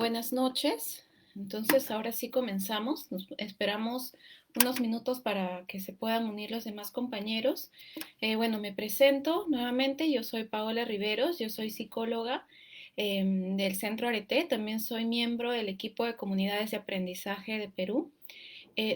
Buenas noches. Entonces, ahora sí comenzamos. Esperamos unos minutos para que se puedan unir los demás compañeros. Bueno, me presento nuevamente. Yo soy Paola Riveros, yo soy psicóloga del Centro Arete. También soy miembro del equipo de comunidades de aprendizaje de Perú.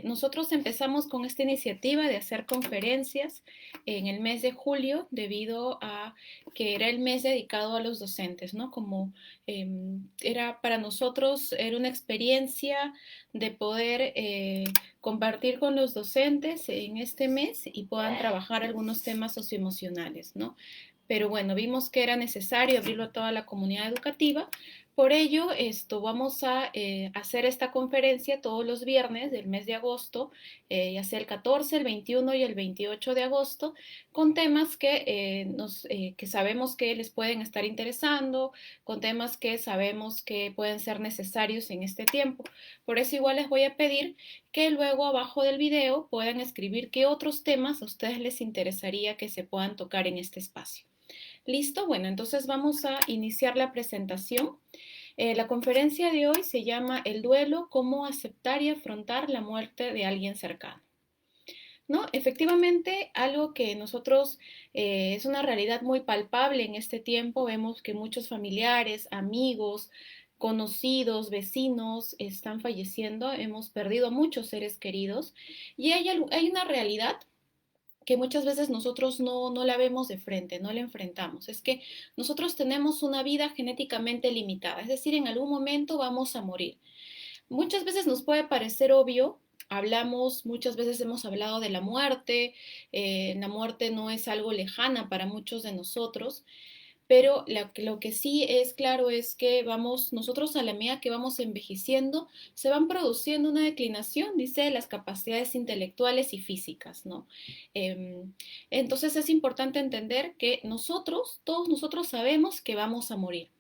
Nosotros empezamos con esta iniciativa de hacer conferencias en el mes de julio debido a que era el mes dedicado a los docentes, ¿no? Como era para nosotros, era una experiencia de poder compartir con los docentes en este mes y puedan trabajar algunos temas socioemocionales, ¿no? Pero bueno, vimos que era necesario abrirlo a toda la comunidad educativa. Por ello, vamos a hacer esta conferencia todos los viernes del mes de agosto, ya sea el 14, el 21 y el 28 de agosto, con temas que sabemos que les pueden estar interesando, con temas que sabemos que pueden ser necesarios en este tiempo. Por eso igual les voy a pedir que luego abajo del video puedan escribir qué otros temas a ustedes les interesaría que se puedan tocar en este espacio. ¿Listo? Bueno, entonces vamos a iniciar la presentación. La conferencia de hoy se llama El duelo, cómo aceptar y afrontar la muerte de alguien cercano. ¿No? Efectivamente, algo que nosotros es una realidad muy palpable en este tiempo, vemos que muchos familiares, amigos, conocidos, vecinos están falleciendo, hemos perdido a muchos seres queridos y hay una realidad que muchas veces nosotros no la vemos de frente, no la enfrentamos. Es que nosotros tenemos una vida genéticamente limitada, es decir, en algún momento vamos a morir. Muchas veces nos puede parecer obvio, muchas veces hemos hablado de la muerte no es algo lejana para muchos de nosotros, pero lo que sí es claro es que nosotros a la medida que vamos envejeciendo, se van produciendo una declinación, dice, de las capacidades intelectuales y físicas, ¿no? Entonces es importante entender que todos nosotros sabemos que vamos a morir.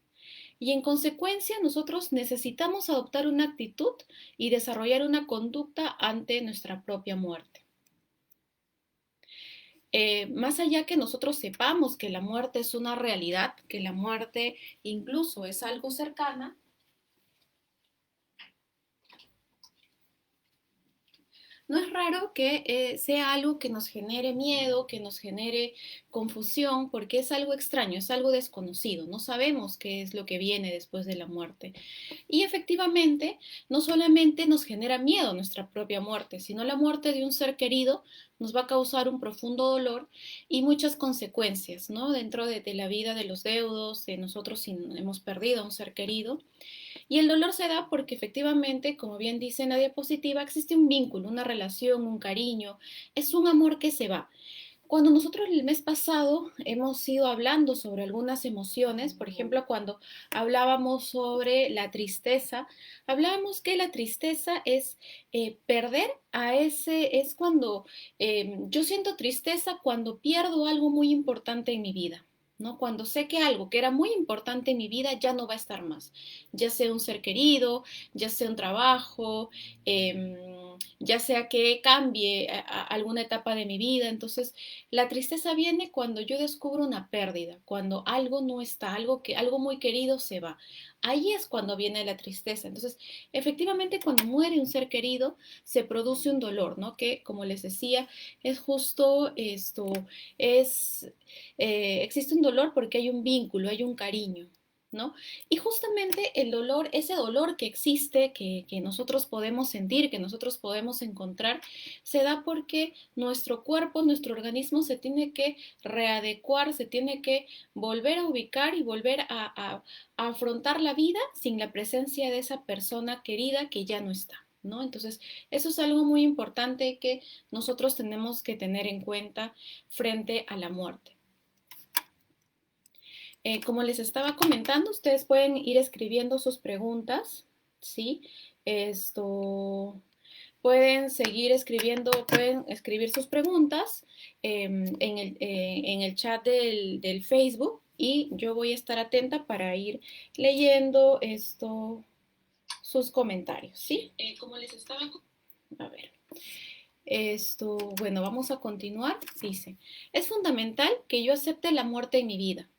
Y en consecuencia, nosotros necesitamos adoptar una actitud y desarrollar una conducta ante nuestra propia muerte. Más allá que nosotros sepamos que la muerte es una realidad, que la muerte incluso es algo cercana, no es raro que sea algo que nos genere miedo, que nos genere confusión, porque es algo extraño, es algo desconocido, no sabemos qué es lo que viene después de la muerte. Y efectivamente, no solamente nos genera miedo nuestra propia muerte, sino la muerte de un ser querido nos va a causar un profundo dolor y muchas consecuencias, ¿no? Dentro de la vida de los deudos, de nosotros si hemos perdido a un ser querido. Y el dolor se da porque efectivamente, como bien dice en la diapositiva, existe un vínculo, una relación, un cariño, es un amor que se va. Cuando nosotros el mes pasado hemos ido hablando sobre algunas emociones, por ejemplo, cuando hablábamos sobre la tristeza, hablábamos que la tristeza es perder es cuando yo siento tristeza cuando pierdo algo muy importante en mi vida. ¿No? Cuando sé que algo que era muy importante en mi vida ya no va a estar más, ya sea un ser querido, ya sea un trabajo, ya sea que cambie alguna etapa de mi vida. Entonces, la tristeza viene cuando yo descubro una pérdida, cuando algo no está, algo muy querido se va. Ahí es cuando viene la tristeza. Entonces, efectivamente, cuando muere un ser querido, se produce un dolor, ¿no? Que, como les decía, es justo esto, existe un dolor porque hay un vínculo, hay un cariño. ¿No? Y justamente el dolor, ese dolor que existe, que nosotros podemos sentir, que nosotros podemos encontrar, se da porque nuestro cuerpo, nuestro organismo se tiene que readecuar, se tiene que volver a ubicar y volver a afrontar la vida sin la presencia de esa persona querida que ya no está. ¿No? Entonces, eso es algo muy importante que nosotros tenemos que tener en cuenta frente a la muerte. Como les estaba comentando, ustedes pueden ir escribiendo sus preguntas, ¿sí? Esto, pueden seguir escribiendo, pueden escribir sus preguntas en el chat del Facebook y yo voy a estar atenta para ir leyendo sus comentarios, ¿sí? Como les estaba... A ver. Bueno, vamos a continuar. Dice, es fundamental que yo acepte la muerte en mi vida,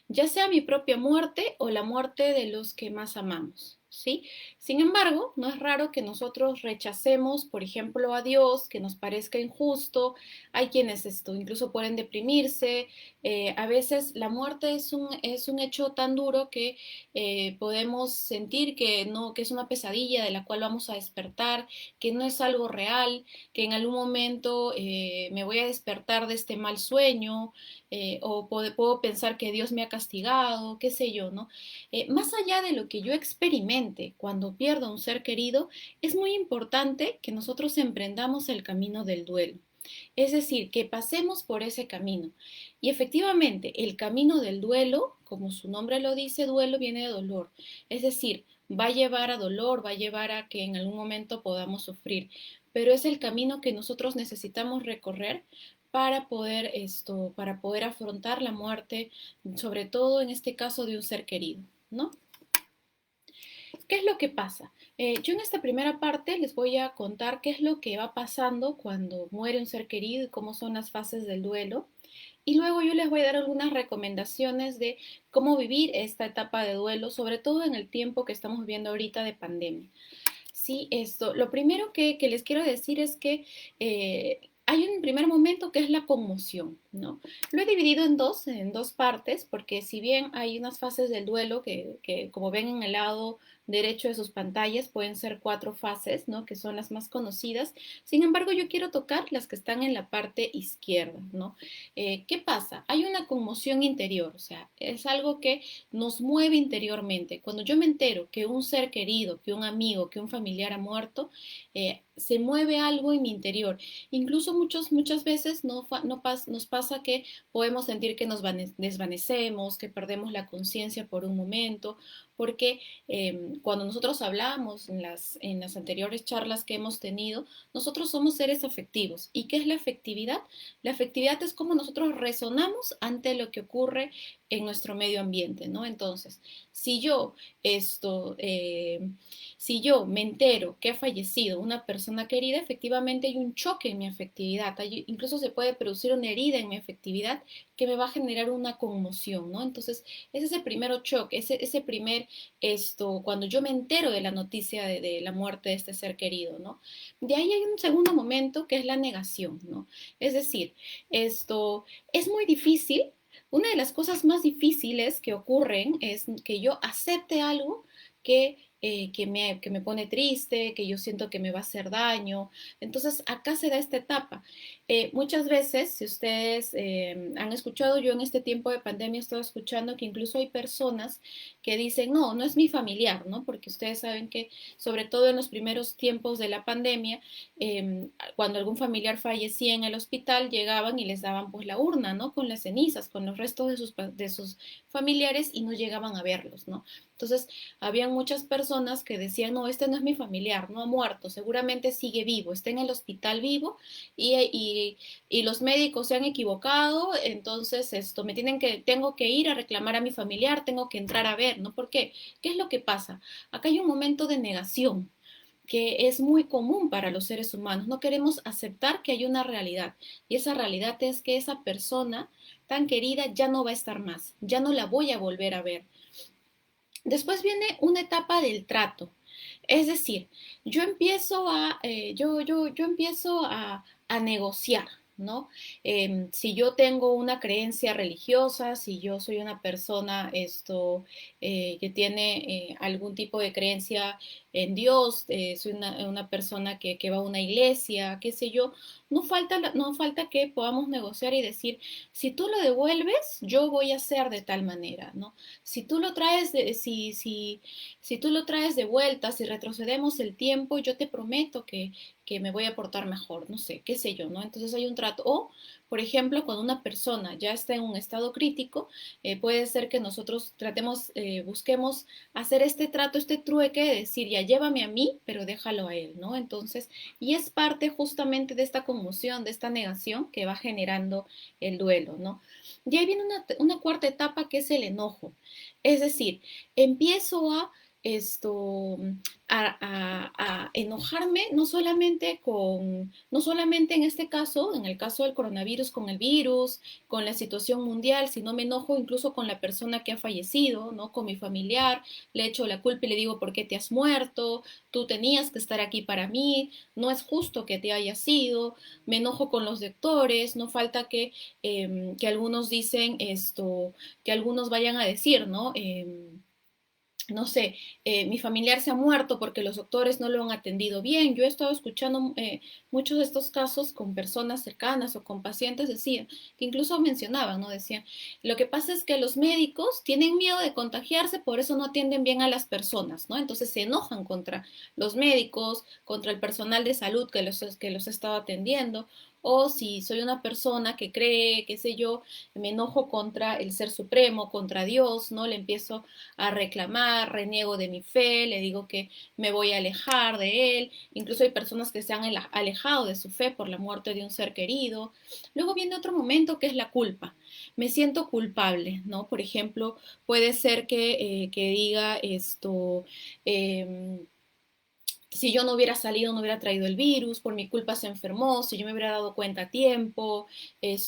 ya sea mi propia muerte o la muerte de los que más amamos. ¿sí? Sin embargo, no es raro que nosotros rechacemos, por ejemplo, a Dios, que nos parezca injusto. Hay quienes incluso pueden deprimirse. A veces la muerte es un hecho tan duro que podemos sentir que, no, que es una pesadilla de la cual vamos a despertar, que no es algo real, que en algún momento me voy a despertar de este mal sueño, o puedo pensar que Dios me ha castigado, qué sé yo, ¿no? Más allá de lo que yo experimente cuando pierdo a un ser querido, es muy importante que nosotros emprendamos el camino del duelo. Es decir, que pasemos por ese camino. Y efectivamente, el camino del duelo, como su nombre lo dice, duelo viene de dolor. Es decir, va a llevar a dolor, va a llevar a que en algún momento podamos sufrir. Pero es el camino que nosotros necesitamos recorrer para poder afrontar la muerte, sobre todo en este caso de un ser querido, ¿no? ¿Qué es lo que pasa? Yo en esta primera parte les voy a contar qué es lo que va pasando cuando muere un ser querido y cómo son las fases del duelo. Y luego yo les voy a dar algunas recomendaciones de cómo vivir esta etapa de duelo, sobre todo en el tiempo que estamos viviendo ahorita de pandemia. Sí, lo primero que les quiero decir es que hay un primer momento que es la conmoción, ¿no? Lo he dividido en dos partes, porque si bien hay unas fases del duelo que como ven en el lado derecho de sus pantallas, pueden ser cuatro fases, ¿no? Que son las más conocidas. Sin embargo, yo quiero tocar las que están en la parte izquierda, ¿no? ¿Qué pasa? Hay una conmoción interior, o sea, es algo que nos mueve interiormente. Cuando yo me entero que un ser querido, que un amigo, que un familiar ha muerto, se mueve algo en mi interior. Incluso muchas veces nos pasa que podemos sentir que nos desvanecemos, que perdemos la conciencia por un momento, porque cuando nosotros hablamos en las anteriores charlas que hemos tenido, nosotros somos seres afectivos. ¿Y qué es la afectividad? La afectividad es como nosotros resonamos ante lo que ocurre en nuestro medio ambiente, ¿no? Entonces, si yo esto, si yo me entero que ha fallecido una persona querida, efectivamente hay un choque en mi afectividad, incluso se puede producir una herida en mi afectividad que me va a generar una conmoción, ¿no? Entonces, ese es el primer choque, ese primer, cuando yo me entero de la noticia de la muerte de este ser querido, ¿no? De ahí hay un segundo momento que es la negación, ¿no? Es decir, es muy difícil. Una de las cosas más difíciles que ocurren es que yo acepte algo que me pone triste, que yo siento que me va a hacer daño. Entonces, acá se da esta etapa. Muchas veces, si ustedes han escuchado, yo en este tiempo de pandemia he estado escuchando que incluso hay personas que dicen, no, no es mi familiar, ¿no? Porque ustedes saben que, sobre todo en los primeros tiempos de la pandemia, cuando algún familiar fallecía en el hospital, llegaban y les daban pues la urna, ¿no? Con las cenizas, con los restos de sus familiares y no llegaban a verlos, ¿no? Entonces, había muchas personas que decían, no, este no es mi familiar, no ha muerto, seguramente sigue vivo, está en el hospital vivo y los médicos se han equivocado, entonces tengo que ir a reclamar a mi familiar, tengo que entrar a ver, ¿no? ¿Por qué? ¿Qué es lo que pasa? Acá hay un momento de negación que es muy común para los seres humanos. No queremos aceptar que hay una realidad y esa realidad es que esa persona tan querida ya no va a estar más, ya no la voy a volver a ver. Después viene una etapa del trato. Es decir, yo empiezo a negociar, ¿no? Si yo tengo una creencia religiosa, si yo soy una persona que tiene algún tipo de creencia en Dios, soy una persona que va a una iglesia, qué sé yo, no falta que podamos negociar y decir, si tú lo devuelves, yo voy a hacer de tal manera, ¿no? Si tú lo traes si tú lo traes de vuelta, si retrocedemos el tiempo, yo te prometo que me voy a portar mejor, no sé, qué sé yo, ¿no? Entonces hay un trato. O, por ejemplo, cuando una persona ya está en un estado crítico, puede ser que nosotros busquemos hacer este trato, este trueque de decir, ya llévame a mí, pero déjalo a él, ¿no? Entonces, y es parte justamente de esta conmoción, de esta negación que va generando el duelo, ¿no? Y ahí viene una cuarta etapa que es el enojo. Es decir, empiezo a a enojarme, no solamente en este caso, en el caso del coronavirus, con el virus, con la situación mundial, sino me enojo incluso con la persona que ha fallecido, ¿no? Con mi familiar, le echo la culpa y le digo, ¿por qué te has muerto? Tú tenías que estar aquí para mí, no es justo que te hayas ido, me enojo con los doctores, no falta que algunos dicen que algunos vayan a decir, ¿no? No sé, mi familiar se ha muerto porque los doctores no lo han atendido bien. Yo he estado escuchando muchos de estos casos con personas cercanas o con pacientes, decían, que incluso mencionaban, ¿no? Decían, lo que pasa es que los médicos tienen miedo de contagiarse, por eso no atienden bien a las personas, ¿no? Entonces se enojan contra los médicos, contra el personal de salud que los ha estado atendiendo. O si soy una persona que cree, qué sé yo, me enojo contra el Ser Supremo, contra Dios, ¿no? Le empiezo a reclamar, reniego de mi fe, le digo que me voy a alejar de él, incluso hay personas que se han alejado de su fe por la muerte de un ser querido. Luego viene otro momento que es la culpa. Me siento culpable, ¿no? Por ejemplo, puede ser que diga eh, si yo no hubiera salido, no hubiera traído el virus, por mi culpa se enfermó, si yo me hubiera dado cuenta a tiempo,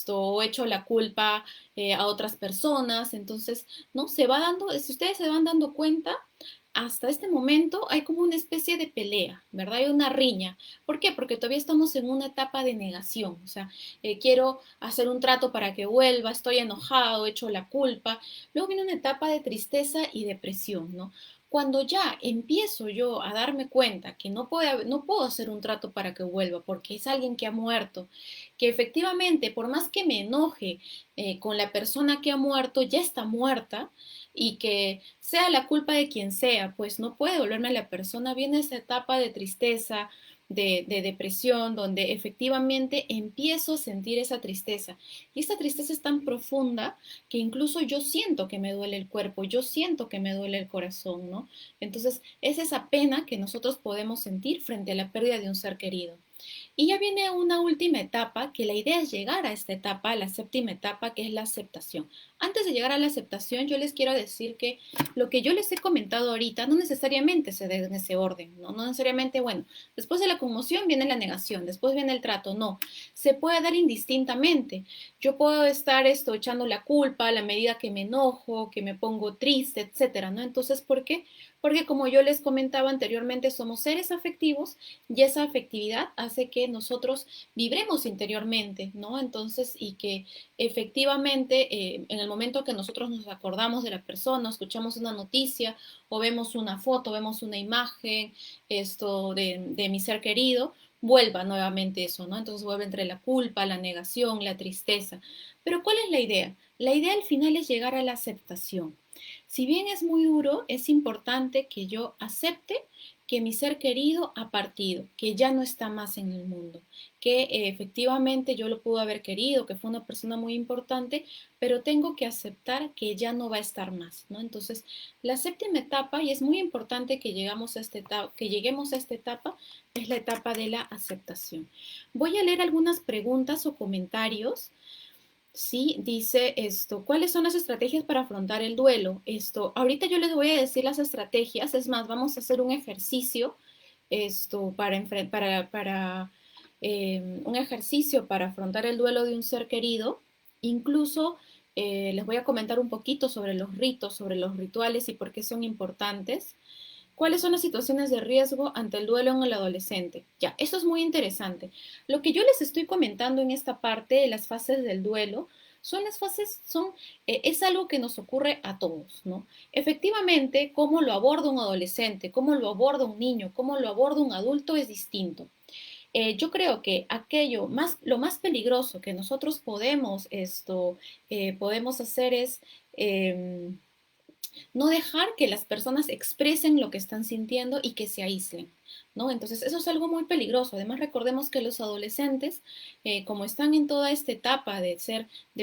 o hecho la culpa a otras personas, entonces, ¿no? Se va dando, si ustedes se van dando cuenta, hasta este momento hay como una especie de pelea, ¿verdad? Hay una riña. ¿Por qué? Porque todavía estamos en una etapa de negación, o sea, quiero hacer un trato para que vuelva, estoy enojado, hecho la culpa. Luego viene una etapa de tristeza y depresión, ¿no? Cuando ya empiezo yo a darme cuenta que no puedo hacer un trato para que vuelva, porque es alguien que ha muerto, que efectivamente, por más que me enoje con la persona que ha muerto, ya está muerta, y que sea la culpa de quien sea, pues no puede volverme a la persona, viene esa etapa de tristeza, de depresión, donde efectivamente empiezo a sentir esa tristeza. Y esta tristeza es tan profunda que incluso yo siento que me duele el cuerpo, yo siento que me duele el corazón, ¿no? Entonces, es esa pena que nosotros podemos sentir frente a la pérdida de un ser querido. Y ya viene una última etapa, que la idea es llegar a esta etapa, la séptima etapa, que es la aceptación. Antes de llegar a la aceptación, yo les quiero decir que lo que yo les he comentado ahorita no necesariamente se dé en ese orden, ¿no? No necesariamente, bueno, después de la conmoción viene la negación, después viene el trato, no. Se puede dar indistintamente. Yo puedo estar echando la culpa a la medida que me enojo, que me pongo triste, etcétera, ¿no? Entonces, ¿por qué? Porque como yo les comentaba anteriormente, somos seres afectivos y esa afectividad hace que nosotros vibremos interiormente, ¿no? Entonces, y que efectivamente en el momento que nosotros nos acordamos de la persona, escuchamos una noticia o vemos una foto, vemos una imagen de mi ser querido, vuelva nuevamente eso, ¿no? Entonces vuelve entre la culpa, la negación, la tristeza. Pero ¿cuál es la idea? La idea al final es llegar a la aceptación. Si bien es muy duro, es importante que yo acepte que mi ser querido ha partido, que ya no está más en el mundo, que efectivamente yo lo pude haber querido, que fue una persona muy importante, pero tengo que aceptar que ya no va a estar más, ¿no? Entonces, la séptima etapa, y es muy importante que, que lleguemos a esta etapa, es la etapa de la aceptación. Voy a leer algunas preguntas o comentarios. Sí, dice ¿cuáles son las estrategias para afrontar el duelo? Ahorita yo les voy a decir las estrategias, es más, vamos a hacer un ejercicio, un ejercicio para afrontar el duelo de un ser querido. Incluso les voy a comentar un poquito sobre los ritos, sobre los rituales y por qué son importantes. ¿Cuáles son las situaciones de riesgo ante el duelo en el adolescente? Ya, eso es muy interesante. Lo que yo les estoy comentando en esta parte de las fases del duelo son las fases, es algo que nos ocurre a todos, ¿no? Efectivamente, cómo lo aborda un adolescente, cómo lo aborda un niño, cómo lo aborda un adulto es distinto. Yo creo que lo más peligroso que nosotros podemos hacer es no dejar que las personas expresen lo que están sintiendo y que se aíslen, ¿no? Entonces, eso es algo muy peligroso. Además, recordemos que los adolescentes, como están en toda esta etapa de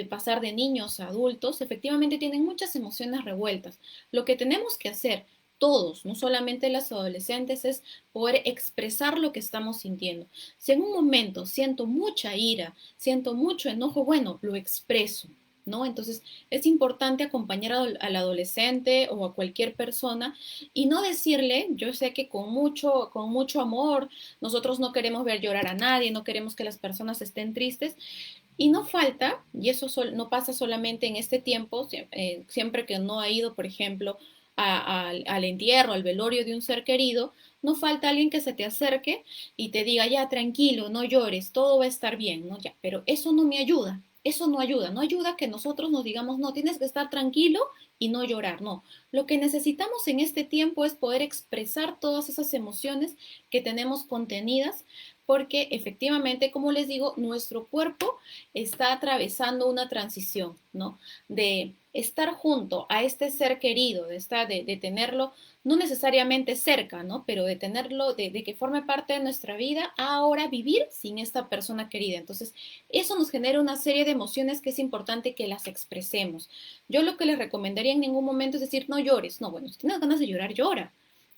pasar de niños a adultos, efectivamente tienen muchas emociones revueltas. Lo que tenemos que hacer todos, no solamente los adolescentes, es poder expresar lo que estamos sintiendo. Si en un momento siento mucha ira, siento mucho enojo, bueno, lo expreso. ¿no? Entonces, es importante acompañar al adolescente o a cualquier persona y no decirle, yo sé que con mucho amor, nosotros no queremos ver llorar a nadie, no queremos que las personas estén tristes, y no falta, y eso no pasa solamente en este tiempo, siempre que no ha ido, por ejemplo, al entierro, al velorio de un ser querido, no falta alguien que se te acerque y te diga, ya, tranquilo, no llores, todo va a estar bien, ¿no? Ya, pero eso no me ayuda, eso no ayuda que nosotros nos digamos, no, tienes que estar tranquilo y no llorar, no. Lo que necesitamos en este tiempo es poder expresar todas esas emociones que tenemos contenidas, porque efectivamente, como les digo, nuestro cuerpo está atravesando una transición, ¿no? De estar junto a este ser querido, de tenerlo no necesariamente cerca, ¿no? Pero de tenerlo, de que forme parte de nuestra vida, a ahora vivir sin esta persona querida. Entonces, eso nos genera una serie de emociones que es importante que las expresemos. Yo lo que les recomendaría en ningún momento es decir, no llores. No, bueno, si tienes ganas de llorar, llora.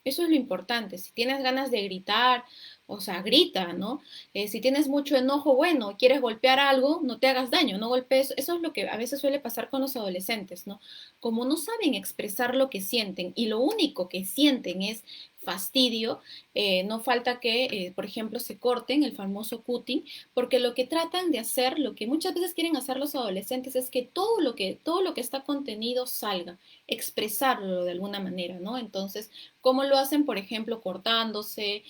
Eso es lo importante. Si tienes ganas de gritar, o sea, grita, ¿no? Si tienes mucho enojo, bueno, quieres golpear algo, no te hagas daño, no golpees. Eso es lo que a veces suele pasar con los adolescentes, ¿no? Como no saben expresar lo que sienten y lo único que sienten es fastidio, no falta que, por ejemplo, se corten el famoso cutting, porque lo que tratan de hacer, lo que muchas veces quieren hacer los adolescentes es que todo lo que está contenido salga, expresarlo de alguna manera, ¿no? Entonces, ¿cómo lo hacen? Por ejemplo, cortándose,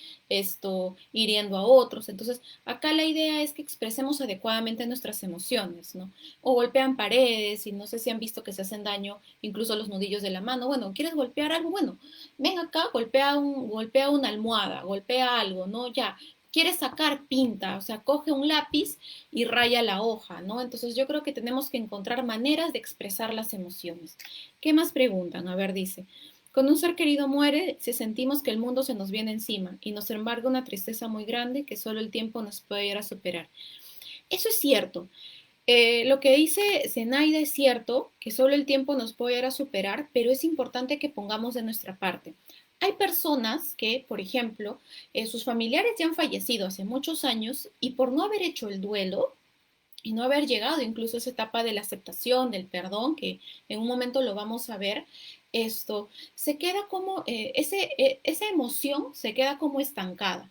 hiriendo a otros. Entonces, acá la idea es que expresemos adecuadamente nuestras emociones, ¿no? O golpean paredes y no sé si han visto que se hacen daño incluso los nudillos de la mano. Bueno, ¿quieres golpear algo? Bueno, ven acá, golpea una almohada, golpea algo, ¿no? Ya. Quieres sacar pinta, o sea, coge un lápiz y raya la hoja, ¿no? Entonces yo creo que tenemos que encontrar maneras de expresar las emociones. ¿Qué más preguntan? A ver, dice, cuando un ser querido muere, si sentimos que el mundo se nos viene encima y nos embarga una tristeza muy grande que solo el tiempo nos puede ir a superar. Eso es cierto. Lo que dice Zenaida es cierto, que solo el tiempo nos puede ir a superar, pero es importante que pongamos de nuestra parte. Hay personas que, por ejemplo, sus familiares ya han fallecido hace muchos años y por no haber hecho el duelo, y no haber llegado incluso a esa etapa de la aceptación, del perdón, que en un momento lo vamos a ver, esto se queda como, esa emoción se queda como estancada.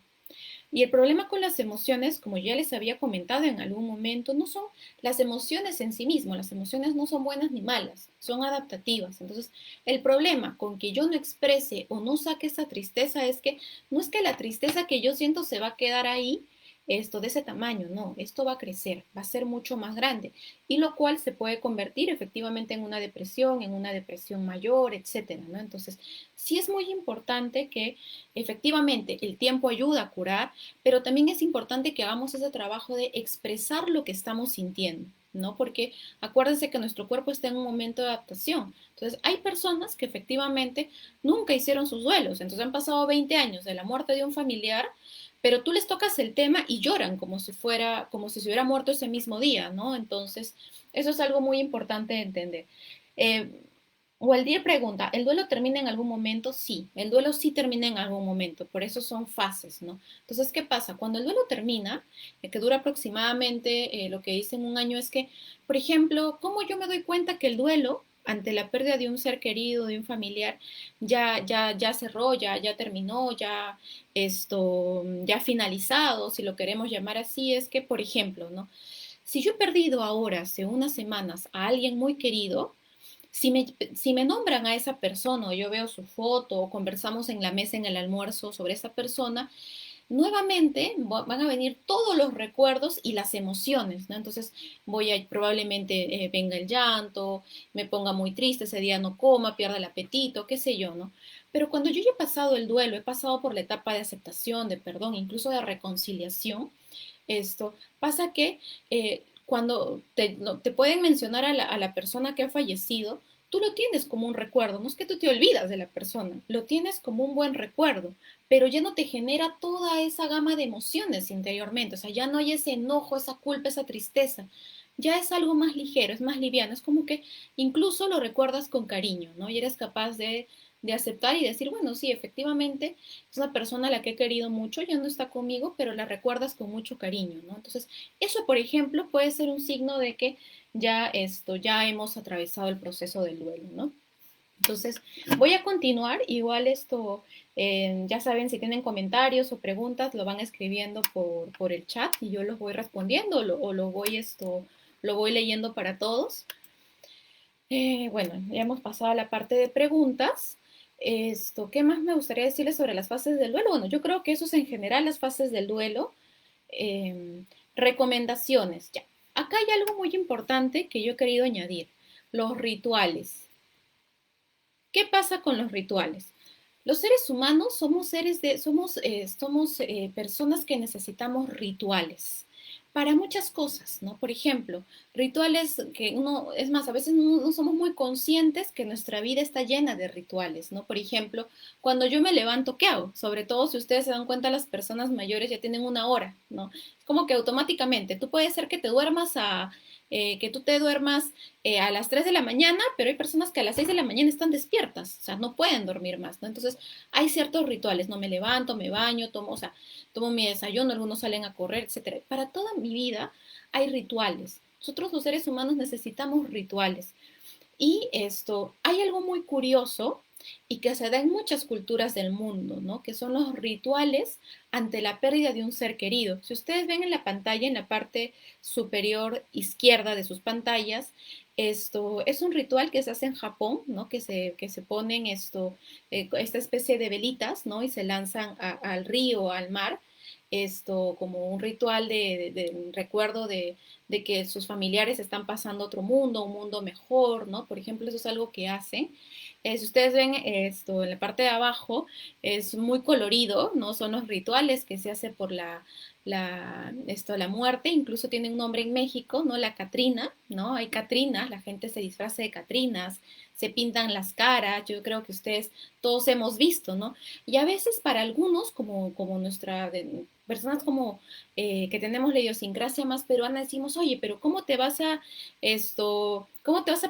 Y el problema con las emociones, como ya les había comentado en algún momento, no son las emociones en sí mismas, las emociones no son buenas ni malas, son adaptativas. Entonces, el problema con que yo no exprese o no saque esa tristeza es que no es que la tristeza que yo siento se va a quedar ahí, esto de ese tamaño, no, esto va a crecer, va a ser mucho más grande y lo cual se puede convertir efectivamente en una depresión mayor, etcétera, ¿no? Entonces, sí es muy importante que efectivamente el tiempo ayuda a curar, pero también es importante que hagamos ese trabajo de expresar lo que estamos sintiendo, ¿no? Porque acuérdense que nuestro cuerpo está en un momento de adaptación. Entonces, hay personas que efectivamente nunca hicieron sus duelos, entonces han pasado 20 años de la muerte de un familiar, pero tú les tocas el tema y lloran como si se hubiera muerto ese mismo día, ¿no? Entonces, eso es algo muy importante de entender. Eh, Waldir pregunta, ¿el duelo termina en algún momento? Sí, el duelo sí termina en algún momento, por eso son fases, ¿no? Entonces, ¿qué pasa? Cuando el duelo termina, que dura aproximadamente, lo que dicen un año es que, por ejemplo, ¿cómo yo me doy cuenta que el duelo ante la pérdida de un ser querido, de un familiar, ya cerró, ya terminó, ya finalizado, si lo queremos llamar así, es que, por ejemplo, ¿no? Si yo he perdido ahora, hace unas semanas, a alguien muy querido, si me nombran a esa persona o yo veo su foto o conversamos en la mesa en el almuerzo sobre esa persona, nuevamente van a venir todos los recuerdos y las emociones, ¿no? Entonces probablemente venga el llanto, me ponga muy triste, ese día no coma, pierda el apetito, qué sé yo, ¿no? Pero cuando yo ya he pasado el duelo, he pasado por la etapa de aceptación, de perdón, incluso de reconciliación, esto pasa que cuando no, te pueden mencionar a la persona que ha fallecido, tú lo tienes como un recuerdo, no es que tú te olvidas de la persona, lo tienes como un buen recuerdo, pero ya no te genera toda esa gama de emociones interiormente, o sea, ya no hay ese enojo, esa culpa, esa tristeza, ya es algo más ligero, es más liviano, es como que incluso lo recuerdas con cariño, ¿no? Y eres capaz de aceptar y decir, bueno, sí, efectivamente, es una persona a la que he querido mucho, ya no está conmigo, pero la recuerdas con mucho cariño, ¿no? Entonces, eso, por ejemplo, puede ser un signo de que ya hemos atravesado el proceso del duelo, ¿no? Entonces, voy a continuar. Igual ya saben, si tienen comentarios o preguntas, lo van escribiendo por el chat y yo los voy respondiendo o lo voy leyendo para todos. Bueno, ya hemos pasado a la parte de preguntas. ¿Qué más me gustaría decirles sobre las fases del duelo? Bueno, yo creo que eso es en general las fases del duelo. Recomendaciones, ya. Acá hay algo muy importante que yo he querido añadir, los rituales. ¿Qué pasa con los rituales? Los seres humanos somos personas que necesitamos rituales para muchas cosas, ¿no? Por ejemplo, rituales que es más, a veces no somos muy conscientes que nuestra vida está llena de rituales, ¿no? Por ejemplo, cuando yo me levanto, ¿qué hago? Sobre todo si ustedes se dan cuenta, las personas mayores ya tienen una hora, ¿no? Es como que automáticamente, tú puedes ser que tú te duermas a las 3 de la mañana, pero hay personas que a las 6 de la mañana están despiertas, o sea, no pueden dormir más, ¿no? Entonces, hay ciertos rituales, no me levanto, me baño, tomo mi desayuno, algunos salen a correr, etcétera. Para toda mi vida hay rituales. Nosotros los seres humanos necesitamos rituales. Y hay algo muy curioso y que se da en muchas culturas del mundo, ¿no? Que son los rituales ante la pérdida de un ser querido. Si ustedes ven en la pantalla, en la parte superior izquierda de sus pantallas, esto es un ritual que se hace en Japón, ¿no? Que se ponen esta especie de velitas, ¿no? Y se lanzan al río, al mar, como un ritual de recuerdo de que sus familiares están pasando a otro mundo, un mundo mejor, ¿no? Por ejemplo, eso es algo que hacen. Si ustedes ven esto en la parte de abajo, es muy colorido, ¿no? Son los rituales que se hace por la muerte, incluso tiene un nombre en México, ¿no? La Catrina, ¿no? Hay Catrinas, la gente se disfraza de Catrinas, se pintan las caras, yo creo que ustedes todos hemos visto, ¿no? Y a veces para algunos, personas como que tenemos la idiosincrasia más peruana, decimos, oye, pero ¿cómo te vas a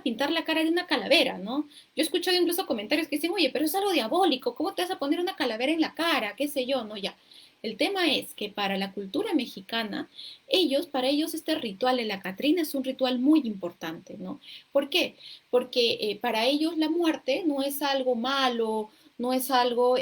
pintar la cara de una calavera, no? Yo he escuchado incluso comentarios que dicen, oye, pero es algo diabólico, ¿cómo te vas a poner una calavera en la cara? ¿Qué sé yo? No, ya. El tema es que para la cultura mexicana, para ellos este ritual de la Catrina es un ritual muy importante, ¿no? ¿Por qué? Porque para ellos la muerte no es algo malo, no es algo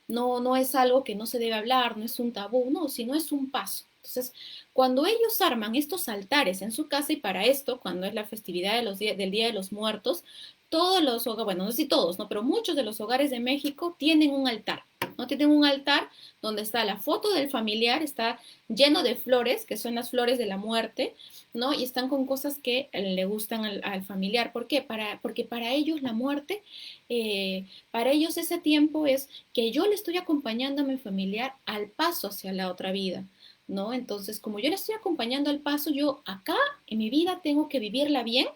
no es algo que no se debe hablar, no es un tabú, no, sino es un paso. Entonces, cuando ellos arman estos altares en su casa, y para esto, cuando es la festividad del Día de los Muertos, todos los hogares, bueno, no sé si todos, ¿no? Pero muchos de los hogares de México tienen un altar, ¿no? Tienen un altar donde está la foto del familiar, está lleno de flores, que son las flores de la muerte, ¿no? Y están con cosas que le gustan al familiar. ¿Por qué? Porque para ellos la muerte, para ellos ese tiempo es que yo le estoy acompañando a mi familiar al paso hacia la otra vida, ¿no? Entonces, como yo le estoy acompañando al paso, yo acá en mi vida tengo que vivirla bien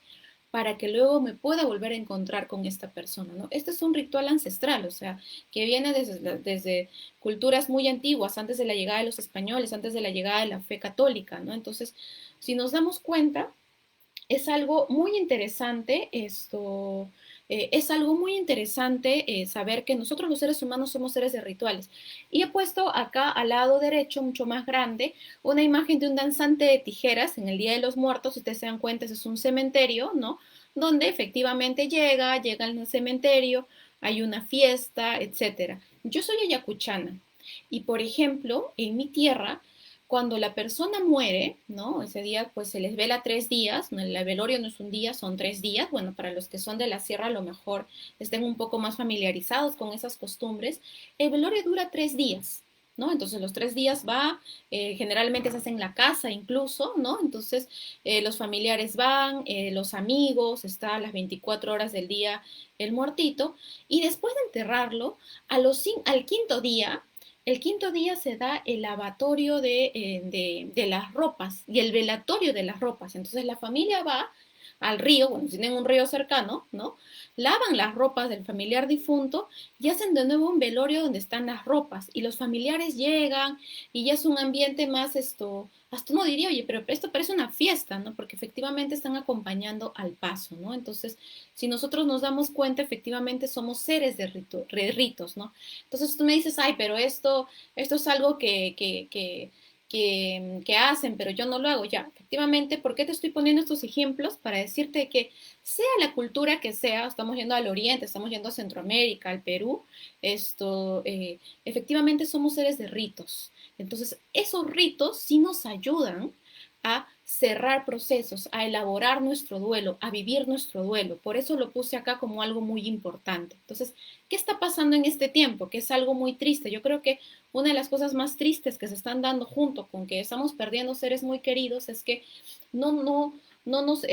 para que luego me pueda volver a encontrar con esta persona, ¿no? Este es un ritual ancestral, o sea, que viene desde culturas muy antiguas, antes de la llegada de los españoles, antes de la llegada de la fe católica, ¿no? Entonces, si nos damos cuenta, es algo muy interesante es algo muy interesante saber que nosotros los seres humanos somos seres de rituales. Y he puesto acá al lado derecho, mucho más grande, una imagen de un danzante de tijeras en el Día de los Muertos. Si ustedes se dan cuenta, ese es un cementerio, ¿no? Donde efectivamente llega al cementerio, hay una fiesta, etcétera. Yo soy ayacuchana y, por ejemplo, en mi tierra, cuando la persona muere, ¿no? Ese día pues se les vela 3 días, ¿no? El velorio no es un día, son 3 días. Bueno, para los que son de la sierra a lo mejor estén un poco más familiarizados con esas costumbres. El velorio dura 3 días, ¿no? Entonces los 3 días generalmente se hace en la casa incluso, ¿no? Entonces los familiares van, los amigos, está a las 24 horas del día el muertito, y después de enterrarlo, al quinto día, el quinto día se da el lavatorio de las ropas y el velatorio de las ropas. Entonces la familia va al río, bueno, si tienen un río cercano, ¿no? Lavan las ropas del familiar difunto y hacen de nuevo un velorio donde están las ropas y los familiares llegan y ya es un ambiente más hasta uno diría, oye, pero esto parece una fiesta, ¿no? Porque efectivamente están acompañando al paso, ¿no? Entonces, si nosotros nos damos cuenta, efectivamente somos seres de ritos, ¿no? Entonces tú me dices, ay, pero esto es algo que hacen, pero yo no lo hago. Ya, efectivamente, ¿por qué te estoy poniendo estos ejemplos? Para decirte que sea la cultura que sea, estamos yendo al Oriente, estamos yendo a Centroamérica, al Perú, efectivamente somos seres de ritos. Entonces, esos ritos sí nos ayudan a cerrar procesos, a elaborar nuestro duelo, a vivir nuestro duelo. Por eso lo puse acá como algo muy importante. Entonces, ¿qué está pasando en este tiempo? Que es algo muy triste. Yo creo que una de las cosas más tristes que se están dando junto con que estamos perdiendo seres muy queridos es que no, no, no nos,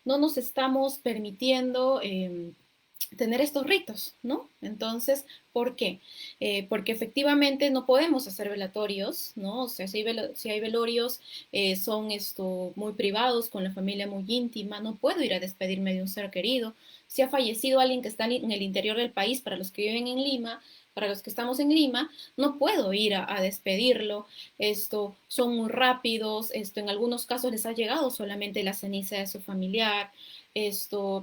no nos estamos permitiendo tener estos ritos, ¿no? Entonces, ¿por qué? Porque efectivamente no podemos hacer velatorios, ¿no? O sea, si hay velorios, son muy privados, con la familia muy íntima, no puedo ir a despedirme de un ser querido. Si ha fallecido alguien que está en el interior del país, para los que viven en Lima, para los que estamos en Lima, no puedo ir a despedirlo. Son muy rápidos, en algunos casos les ha llegado solamente la ceniza de su familiar,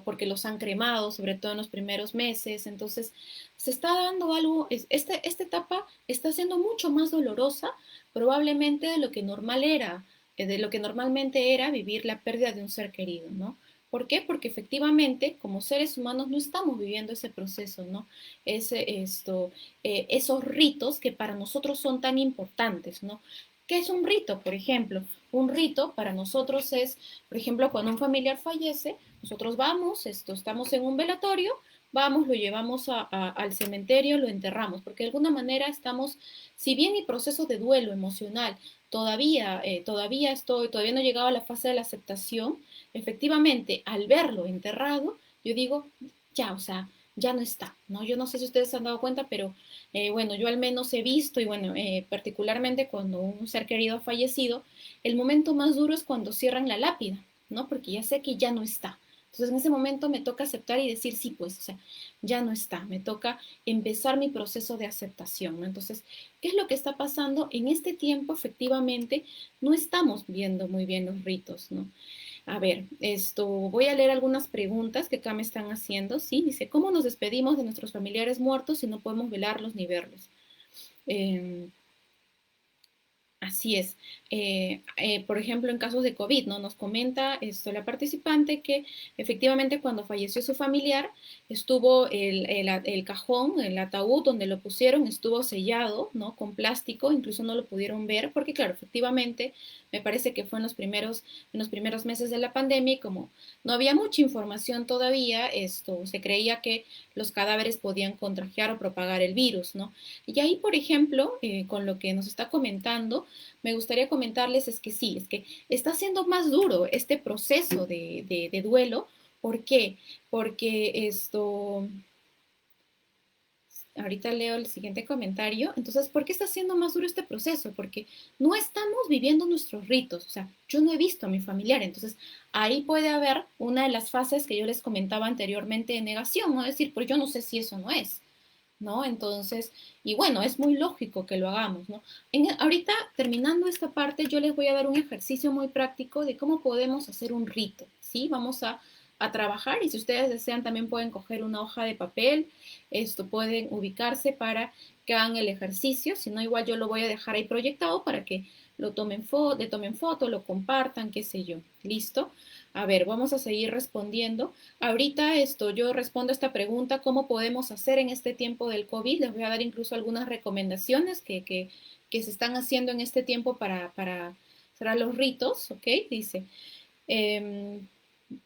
porque los han cremado, sobre todo en los primeros meses. Entonces, se está dando algo, esta etapa está siendo mucho más dolorosa probablemente de lo que normal era, de lo que normalmente era vivir la pérdida de un ser querido, ¿no? ¿Por qué? Porque efectivamente, como seres humanos, no estamos viviendo ese proceso, ¿no? Esos ritos que para nosotros son tan importantes, ¿no? ¿Qué es un rito? Por ejemplo, un rito para nosotros es, por ejemplo, cuando un familiar fallece, nosotros vamos, estamos en un velatorio, vamos, lo llevamos al cementerio, lo enterramos, porque de alguna manera estamos, si bien mi proceso de duelo emocional todavía no he llegado a la fase de la aceptación, efectivamente, al verlo enterrado, yo digo, ya, o sea, ya no está, ¿no? Yo no sé si ustedes se han dado cuenta, pero bueno, yo al menos he visto, y bueno, particularmente cuando un ser querido ha fallecido, el momento más duro es cuando cierran la lápida, ¿no? Porque ya sé que ya no está. Entonces en ese momento me toca aceptar y decir, sí, pues, o sea, ya no está, me toca empezar mi proceso de aceptación, ¿no? Entonces, ¿qué es lo que está pasando? En este tiempo, efectivamente, no estamos viendo muy bien los ritos, ¿no? A ver, voy a leer algunas preguntas que acá me están haciendo, ¿sí? Dice, ¿cómo nos despedimos de nuestros familiares muertos si no podemos velarlos ni verlos? Eh, Así es. Por ejemplo, en casos de COVID, ¿no? Nos comenta la participante que efectivamente cuando falleció su familiar, estuvo el cajón, el ataúd donde lo pusieron, estuvo sellado, ¿no? Con plástico, incluso no lo pudieron ver, porque claro, efectivamente, me parece que fue en los primeros meses de la pandemia y como no había mucha información todavía, se creía que los cadáveres podían contagiar o propagar el virus, ¿no? Y ahí, por ejemplo, con lo que nos está comentando, me gustaría comentarles es que sí, es que está siendo más duro este proceso de duelo. ¿Por qué? Porque ahorita leo el siguiente comentario. Entonces, ¿por qué está siendo más duro este proceso? Porque no estamos viviendo nuestros ritos. O sea, yo no he visto a mi familiar. Entonces, ahí puede haber una de las fases que yo les comentaba anteriormente de negación, ¿no? Es decir, pues yo no sé si eso no es. ¿No? Entonces, y bueno, es muy lógico que lo hagamos, ¿no? Ahorita, terminando esta parte, yo les voy a dar un ejercicio muy práctico de cómo podemos hacer un rito, ¿sí? Vamos a trabajar y si ustedes desean también pueden coger una hoja de papel, pueden ubicarse para que hagan el ejercicio, si no igual yo lo voy a dejar ahí proyectado para que le tomen foto, lo compartan, qué sé yo, ¿listo? A ver, vamos a seguir respondiendo. Ahorita yo respondo a esta pregunta, ¿cómo podemos hacer en este tiempo del COVID? Les voy a dar incluso algunas recomendaciones que se están haciendo en este tiempo para cerrar los ritos, ¿ok? Dice, eh,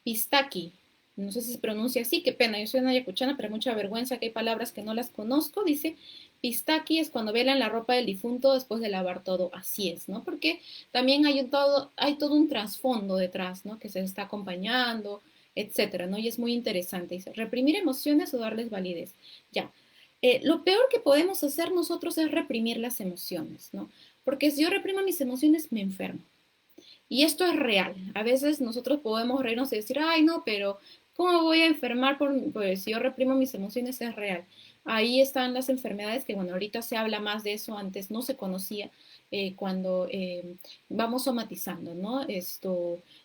Pistaki, no sé si se pronuncia así, qué pena, yo soy una ayacuchana, pero mucha vergüenza que hay palabras que no las conozco, dice, Pistaki es cuando velan la ropa del difunto después de lavar todo, así es, ¿no? Porque también hay todo un trasfondo detrás, ¿no? Que se está acompañando, etcétera, ¿no? Y es muy interesante, dice, reprimir emociones o darles validez, ya. Lo peor que podemos hacer nosotros es reprimir las emociones, ¿no? Porque si yo reprimo mis emociones, me enfermo. Y esto es real. A veces nosotros podemos reírnos y decir, ay, no, pero ¿cómo voy a enfermar pues, si yo reprimo mis emociones? Es real. Ahí están las enfermedades que, bueno, ahorita se habla más de eso, antes no se conocía, cuando vamos somatizando, ¿no?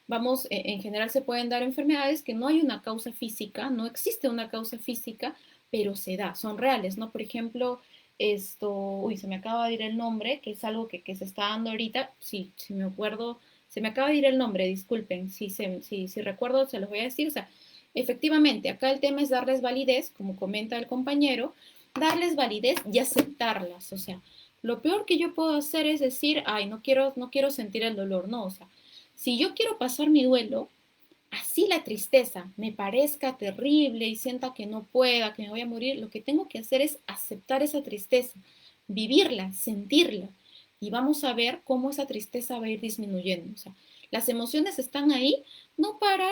Vamos, en general se pueden dar enfermedades que no hay una causa física, no existe una causa física, pero se da, son reales, ¿no? Por ejemplo, uy, se me acaba de ir el nombre, que es algo que se está dando ahorita, sí, si me acuerdo, se me acaba de ir el nombre, disculpen, si recuerdo se los voy a decir, o sea, efectivamente, acá el tema es darles validez, como comenta el compañero, darles validez y aceptarlas, o sea, lo peor que yo puedo hacer es decir, ay, no quiero sentir el dolor, no, o sea, si yo quiero pasar mi duelo, así la tristeza me parezca terrible y sienta que no pueda, que me voy a morir, lo que tengo que hacer es aceptar esa tristeza, vivirla, sentirla y vamos a ver cómo esa tristeza va a ir disminuyendo. O sea, las emociones están ahí no para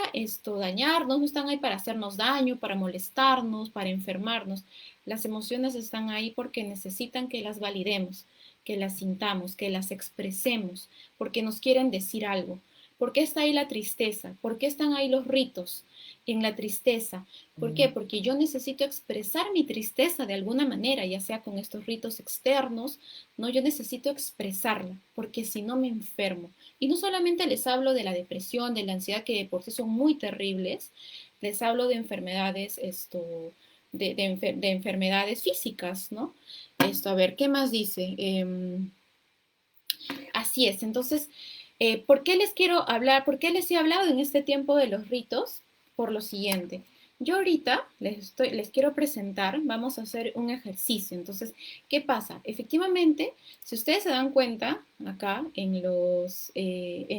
dañarnos, no están ahí para hacernos daño, para molestarnos, para enfermarnos. Las emociones están ahí porque necesitan que las validemos, que las sintamos, que las expresemos, porque nos quieren decir algo. ¿Por qué está ahí la tristeza? ¿Por qué están ahí los ritos en la tristeza? ¿Por qué? Porque yo necesito expresar mi tristeza de alguna manera, ya sea con estos ritos externos, ¿no? Yo necesito expresarla, porque si no me enfermo. Y no solamente les hablo de la depresión, de la ansiedad, que por sí son muy terribles, les hablo de enfermedades, de enfermedades físicas, ¿no? A ver, ¿qué más dice? Así es, entonces, ¿por qué les quiero hablar? ¿Por qué les he hablado en este tiempo de los ritos? Por lo siguiente, yo ahorita les quiero presentar, vamos a hacer un ejercicio. Entonces, ¿qué pasa? Efectivamente, si ustedes se dan cuenta acá en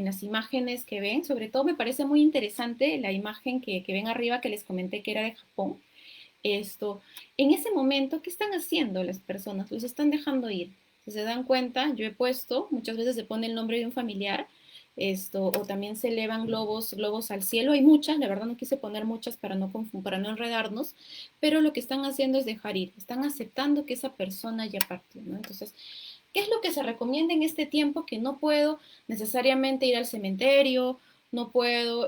las imágenes que ven, sobre todo me parece muy interesante la imagen que ven arriba que les comenté que era de Japón. En ese momento, ¿qué están haciendo las personas? Los están dejando ir. Si se dan cuenta, yo he puesto, muchas veces se pone el nombre de un familiar, o también se elevan globos al cielo. Hay muchas, la verdad no quise poner muchas para no enredarnos, pero lo que están haciendo es dejar ir, están aceptando que esa persona ya partió, ¿no? Entonces, ¿qué es lo que se recomienda en este tiempo? Que no puedo necesariamente ir al cementerio, no puedo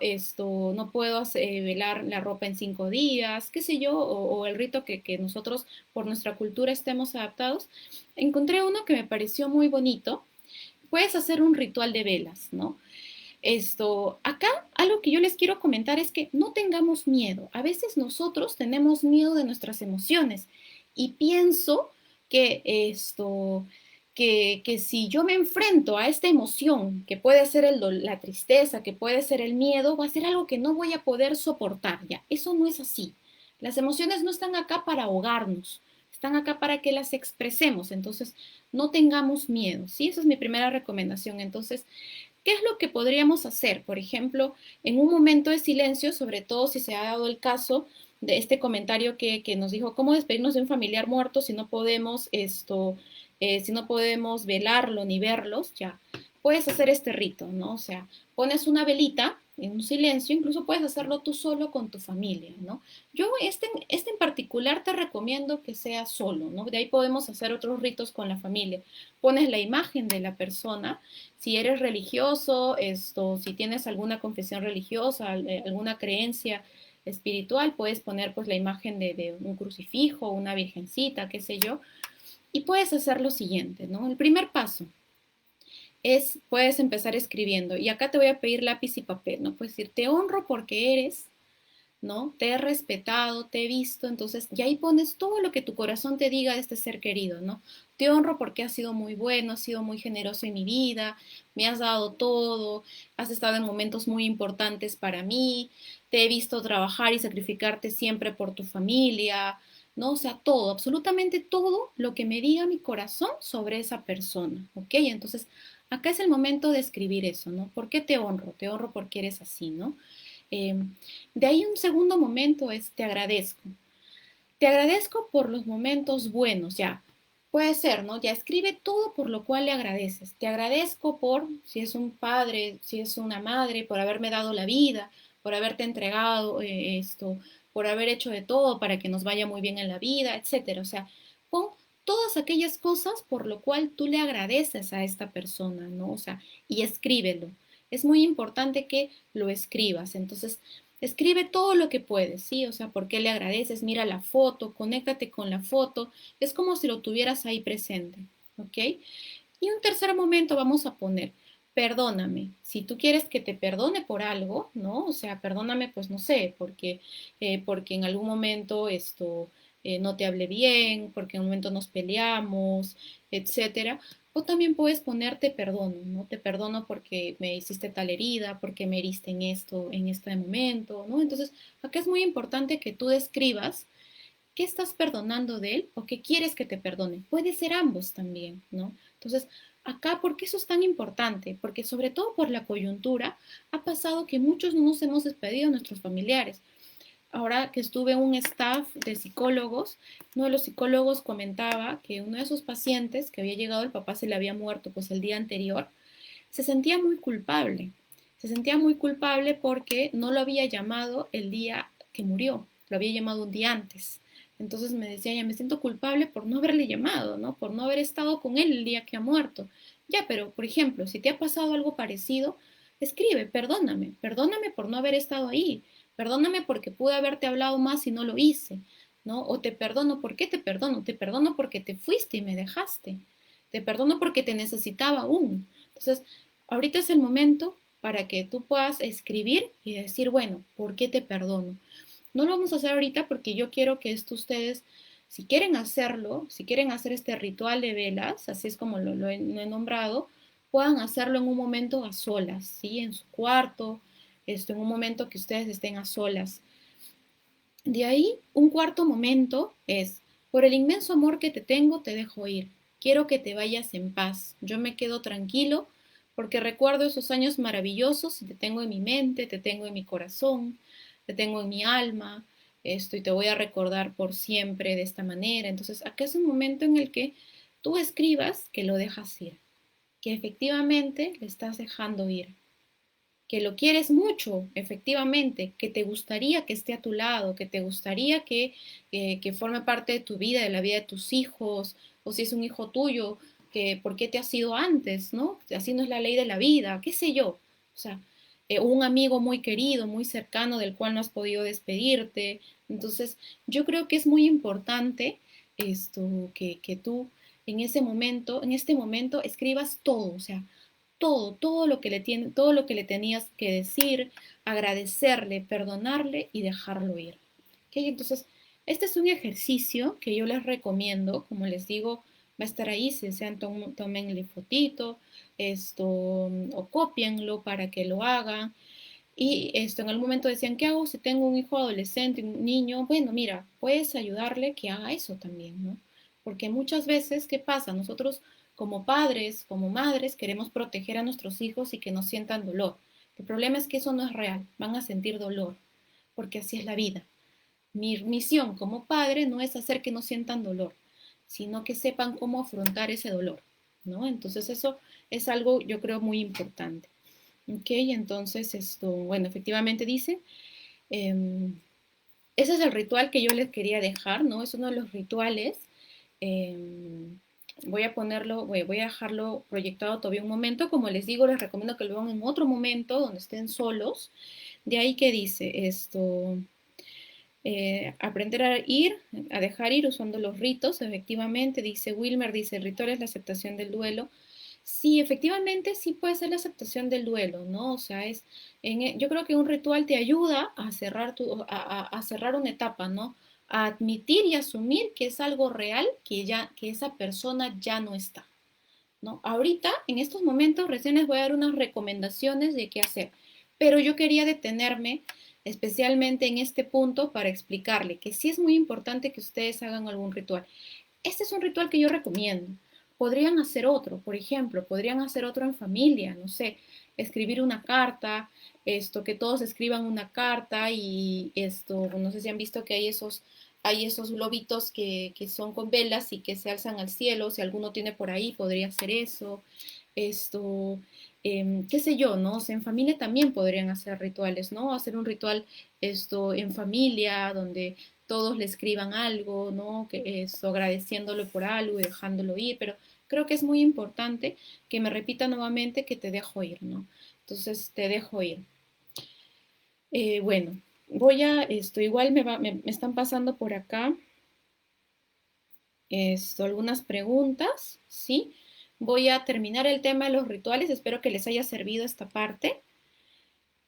velar la ropa en 5 días, qué sé yo, o el rito que nosotros por nuestra cultura estemos adaptados. Encontré uno que me pareció muy bonito. Puedes hacer un ritual de velas, ¿no? Acá algo que yo les quiero comentar es que no tengamos miedo. A veces nosotros tenemos miedo de nuestras emociones y pienso que que si yo me enfrento a esta emoción, que puede ser la tristeza, que puede ser el miedo, va a ser algo que no voy a poder soportar. Ya, eso no es así. Las emociones no están acá para ahogarnos, están acá para que las expresemos. Entonces, no tengamos miedo, ¿sí? Esa es mi primera recomendación. Entonces, ¿qué es lo que podríamos hacer? Por ejemplo, en un momento de silencio, sobre todo si se ha dado el caso de este comentario que nos dijo, ¿cómo despedirnos de un familiar muerto si no podemos si no podemos velarlo ni verlos? Ya, puedes hacer este rito, ¿no? O sea, pones una velita en un silencio, incluso puedes hacerlo tú solo con tu familia, ¿no? Yo este en particular te recomiendo que sea solo, ¿no? De ahí podemos hacer otros ritos con la familia. Pones la imagen de la persona, si eres religioso, si tienes alguna confesión religiosa, alguna creencia espiritual, puedes poner pues la imagen de un crucifijo, una virgencita, qué sé yo, y puedes hacer lo siguiente, ¿no? El primer paso puedes empezar escribiendo, y acá te voy a pedir lápiz y papel, ¿no? Puedes decir, te honro porque eres, ¿no? Te he respetado, te he visto, entonces, y ahí pones todo lo que tu corazón te diga de este ser querido, ¿no? Te honro porque has sido muy bueno, has sido muy generoso en mi vida, me has dado todo, has estado en momentos muy importantes para mí, te he visto trabajar y sacrificarte siempre por tu familia, ¿no? O sea, todo, absolutamente todo lo que me diga mi corazón sobre esa persona, ¿ok? Entonces, acá es el momento de escribir eso, ¿no? ¿Por qué te honro? Te honro porque eres así, ¿no? Eh, de ahí un segundo momento es te agradezco. Te agradezco por los momentos buenos, ya. Puede ser, ¿no? Ya escribe todo por lo cual le agradeces. Te agradezco por, si es un padre, si es una madre, por haberme dado la vida, por haberte entregado por haber hecho de todo para que nos vaya muy bien en la vida, etcétera. O sea, pon todas aquellas cosas por lo cual tú le agradeces a esta persona, ¿no? O sea, y escríbelo. es muy importante que lo escribas. Entonces, escribe todo lo que puedes, ¿sí? O sea, ¿por qué le agradeces? Mira la foto, conéctate con la foto. Es como si lo tuvieras ahí presente, ¿ok? Y un tercer momento vamos a poner, perdóname. Si tú quieres que te perdone por algo, ¿no? O sea, perdóname, pues no sé, porque en algún momento no te hablé bien, porque en un momento nos peleamos, etcétera. O también puedes ponerte perdono, ¿no? Te perdono porque me hiciste tal herida, porque me heriste en este momento, ¿no? Entonces, acá es muy importante que tú describas qué estás perdonando de él o qué quieres que te perdone. Puede ser ambos también, ¿no? Entonces, acá, ¿por qué eso es tan importante? Porque sobre todo por la coyuntura, ha pasado que muchos no nos hemos despedido de nuestros familiares. Ahora que estuve en un staff de psicólogos, uno de los psicólogos comentaba que uno de sus pacientes que había llegado, el papá se le había muerto pues el día anterior, se sentía muy culpable. Se sentía muy culpable porque no lo había llamado el día que murió, lo había llamado un día antes. Entonces me decía, ya me siento culpable por no haberle llamado, ¿no? Por no haber estado con él el día que ha muerto. Ya, pero por ejemplo, si te ha pasado algo parecido, escribe, perdóname, perdóname por no haber estado ahí, perdóname porque pude haberte hablado más y no lo hice, ¿no? O te perdono, ¿por qué te perdono? Te perdono porque te fuiste y me dejaste. Te perdono porque te necesitaba aún. Entonces, ahorita es el momento para que tú puedas escribir y decir, bueno, ¿por qué te perdono? No lo vamos a hacer ahorita porque yo quiero que esto ustedes, si quieren hacerlo, si quieren hacer este ritual de velas, así es como lo he nombrado, puedan hacerlo en un momento a solas, ¿sí? En su cuarto, en un momento que ustedes estén a solas. De ahí, un cuarto momento es, por el inmenso amor que te tengo, te dejo ir. Quiero que te vayas en paz. Yo me quedo tranquilo porque recuerdo esos años maravillosos y te tengo en mi mente, te tengo en mi corazón, te tengo en mi alma, y te voy a recordar por siempre de esta manera. Entonces, acá es un momento en el que tú escribas que lo dejas ir, que efectivamente le estás dejando ir, que lo quieres mucho, efectivamente, que te gustaría que esté a tu lado, que te gustaría que forme parte de tu vida, de la vida de tus hijos, o si es un hijo tuyo, que por qué te has ido antes, ¿no? Así no es la ley de la vida, qué sé yo. O sea, un amigo muy querido, muy cercano, del cual no has podido despedirte. Entonces, yo creo que es muy importante que tú en este momento, escribas todo, o sea, todo lo que todo lo que le tenías que decir, agradecerle, perdonarle y dejarlo ir. ¿Okay? Entonces, este es un ejercicio que yo les recomiendo, como les digo, va a estar ahí, si desean tomenle fotito, o copienlo para que lo hagan. Y en algún momento decían, ¿qué hago si tengo un hijo adolescente, un niño? Bueno, mira, puedes ayudarle que haga eso también, ¿no? Porque muchas veces, ¿qué pasa? Nosotros como padres, como madres, queremos proteger a nuestros hijos y que no sientan dolor. El problema es que eso no es real, van a sentir dolor, porque así es la vida. Mi misión como padre no es hacer que no sientan dolor, sino que sepan cómo afrontar ese dolor, ¿no? Entonces eso es algo, yo creo, muy importante. Ok, entonces bueno, efectivamente dice, eh, ese es el ritual que yo les quería dejar, ¿no? Es uno de los rituales. eh, voy a dejarlo proyectado todavía un momento. Como les digo, les recomiendo que lo hagan en otro momento donde estén solos. De ahí que dice aprender a ir, a dejar ir usando los ritos, efectivamente, dice Wilmer, dice, el ritual es la aceptación del duelo. Sí, efectivamente, sí puede ser la aceptación del duelo, ¿no? O sea, yo creo que un ritual te ayuda a cerrar, a cerrar una etapa, ¿no? A admitir y asumir que es algo real, que esa persona ya no está, ¿no? Ahorita, en estos momentos, recién les voy a dar unas recomendaciones de qué hacer, pero yo quería detenerme especialmente en este punto para explicarle que sí es muy importante que ustedes hagan algún ritual. Este es un ritual que yo recomiendo. Podrían hacer otro, por ejemplo, podrían hacer otro en familia, no sé, escribir una carta, que todos escriban una carta y no sé si han visto que hay esos globitos que son con velas y que se alzan al cielo, si alguno tiene por ahí, podría hacer eso, esto, qué sé yo, ¿no? O sea, en familia también podrían hacer rituales, ¿no? Hacer un ritual, en familia, donde todos le escriban algo, ¿no? Que agradeciéndolo por algo y dejándolo ir, pero creo que es muy importante que me repita nuevamente que te dejo ir, ¿no? Entonces te dejo ir. Bueno, igual me están pasando por acá algunas preguntas, ¿sí? Voy a terminar el tema de los rituales, espero que les haya servido esta parte.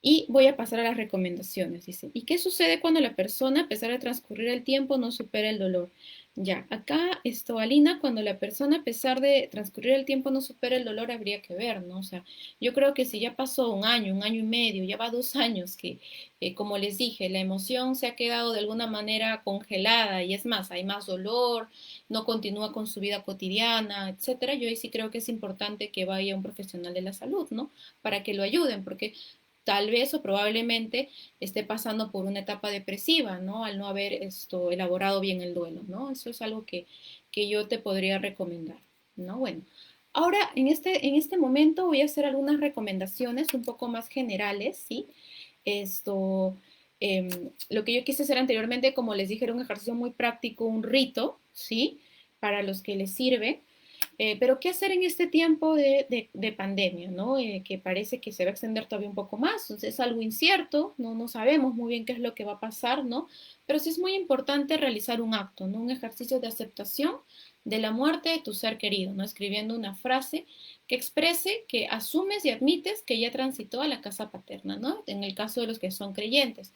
Y voy a pasar a las recomendaciones. Dice, ¿y qué sucede cuando la persona, a pesar de transcurrir el tiempo, no supera el dolor? Ya, acá Alina, cuando la persona, a pesar de transcurrir el tiempo, no supera el dolor, habría que ver, ¿no? O sea, yo creo que si ya pasó un año y medio, ya va 2 años, que como les dije, la emoción se ha quedado de alguna manera congelada y es más, hay más dolor, no continúa con su vida cotidiana, etcétera, yo ahí sí creo que es importante que vaya un profesional de la salud, ¿no? Para que lo ayuden, porque tal vez o probablemente esté pasando por una etapa depresiva, ¿no? Al no haber elaborado bien el duelo, ¿no? Eso es algo que yo te podría recomendar, ¿no? Bueno, ahora en este momento voy a hacer algunas recomendaciones un poco más generales, ¿sí? Esto, lo que yo quise hacer anteriormente, como les dije, era un ejercicio muy práctico, un rito, ¿sí? Para los que les sirve. Pero ¿qué hacer en este tiempo de pandemia, ¿no? Que parece que se va a extender todavía un poco más, entonces es algo incierto, ¿no? No sabemos muy bien qué es lo que va a pasar, ¿no? Pero sí es muy importante realizar un acto, ¿no? Un ejercicio de aceptación de la muerte de tu ser querido, ¿no? Escribiendo una frase que exprese que asumes y admites que ya transitó a la casa paterna, ¿no? En el caso de los que son creyentes.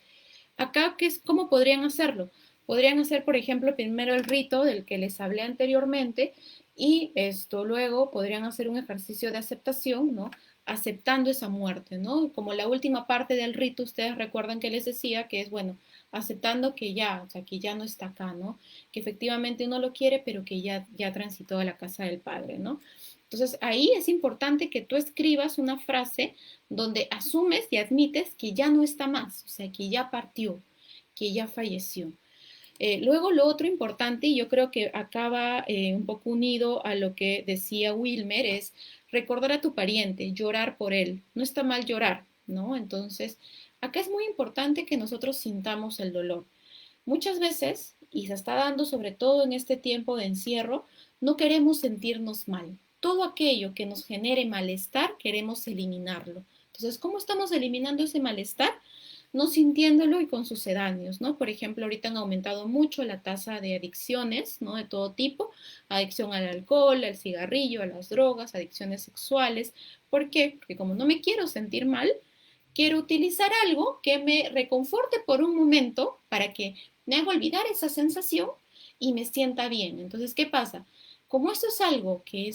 Acá, ¿cómo podrían hacerlo? Podrían hacer, por ejemplo, primero el rito del que les hablé anteriormente y luego podrían hacer un ejercicio de aceptación, ¿no? Aceptando esa muerte, ¿no? Como la última parte del rito, ustedes recuerdan que les decía que es, bueno, aceptando que ya, o sea, que ya no está acá, ¿no? Que efectivamente uno lo quiere, pero que ya transitó a la casa del Padre, ¿no? Entonces ahí es importante que tú escribas una frase donde asumes y admites que ya no está más, o sea, que ya partió, que ya falleció. Luego lo otro importante, y yo creo que acaba un poco unido a lo que decía Wilmer, es recordar a tu pariente, llorar por él. No está mal llorar, ¿no? Entonces, acá es muy importante que nosotros sintamos el dolor. Muchas veces, y se está dando sobre todo en este tiempo de encierro, no queremos sentirnos mal. Todo aquello que nos genere malestar, queremos eliminarlo. Entonces, ¿cómo estamos eliminando ese malestar? No sintiéndolo y con sucedáneos, ¿no? Por ejemplo, ahorita han aumentado mucho la tasa de adicciones, ¿no? De todo tipo, adicción al alcohol, al cigarrillo, a las drogas, adicciones sexuales. ¿Por qué? Porque como no me quiero sentir mal, quiero utilizar algo que me reconforte por un momento para que me haga olvidar esa sensación y me sienta bien. Entonces, ¿qué pasa? Como esto es algo que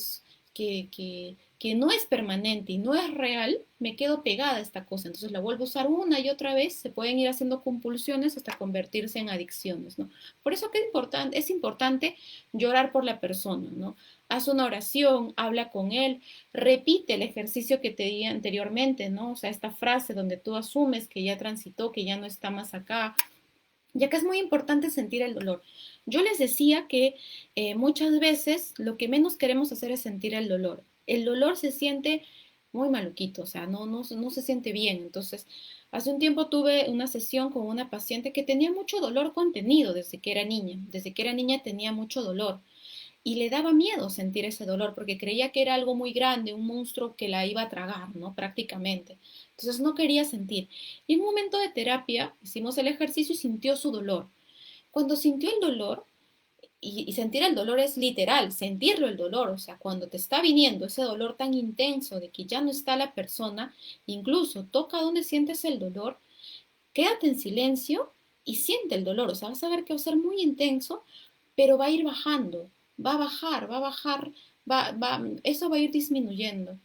no es permanente y no es real, me quedo pegada a esta cosa. Entonces la vuelvo a usar una y otra vez, se pueden ir haciendo compulsiones hasta convertirse en adicciones, ¿no? Por eso que es importante llorar por la persona, ¿no? Haz una oración, habla con él, repite el ejercicio que te di anteriormente, ¿no? O sea, esta frase donde tú asumes que ya transitó, que ya no está más acá, ya que es muy importante sentir el dolor. Yo les decía que muchas veces lo que menos queremos hacer es sentir el dolor. El dolor se siente muy maluquito, o sea, no se siente bien. Entonces, hace un tiempo tuve una sesión con una paciente que tenía mucho dolor contenido desde que era niña. Desde que era niña tenía mucho dolor y le daba miedo sentir ese dolor porque creía que era algo muy grande, un monstruo que la iba a tragar, ¿no? Prácticamente. Entonces no quería sentir. Y en un momento de terapia hicimos el ejercicio y sintió su dolor. Cuando sintió el dolor, y sentir el dolor es literal, sentirlo el dolor, o sea, cuando te está viniendo ese dolor tan intenso de que ya no está la persona, incluso toca donde sientes el dolor, quédate en silencio y siente el dolor, o sea, vas a ver que va a ser muy intenso, pero va a ir bajando, va a bajar, va a bajar, eso va a ir disminuyendo.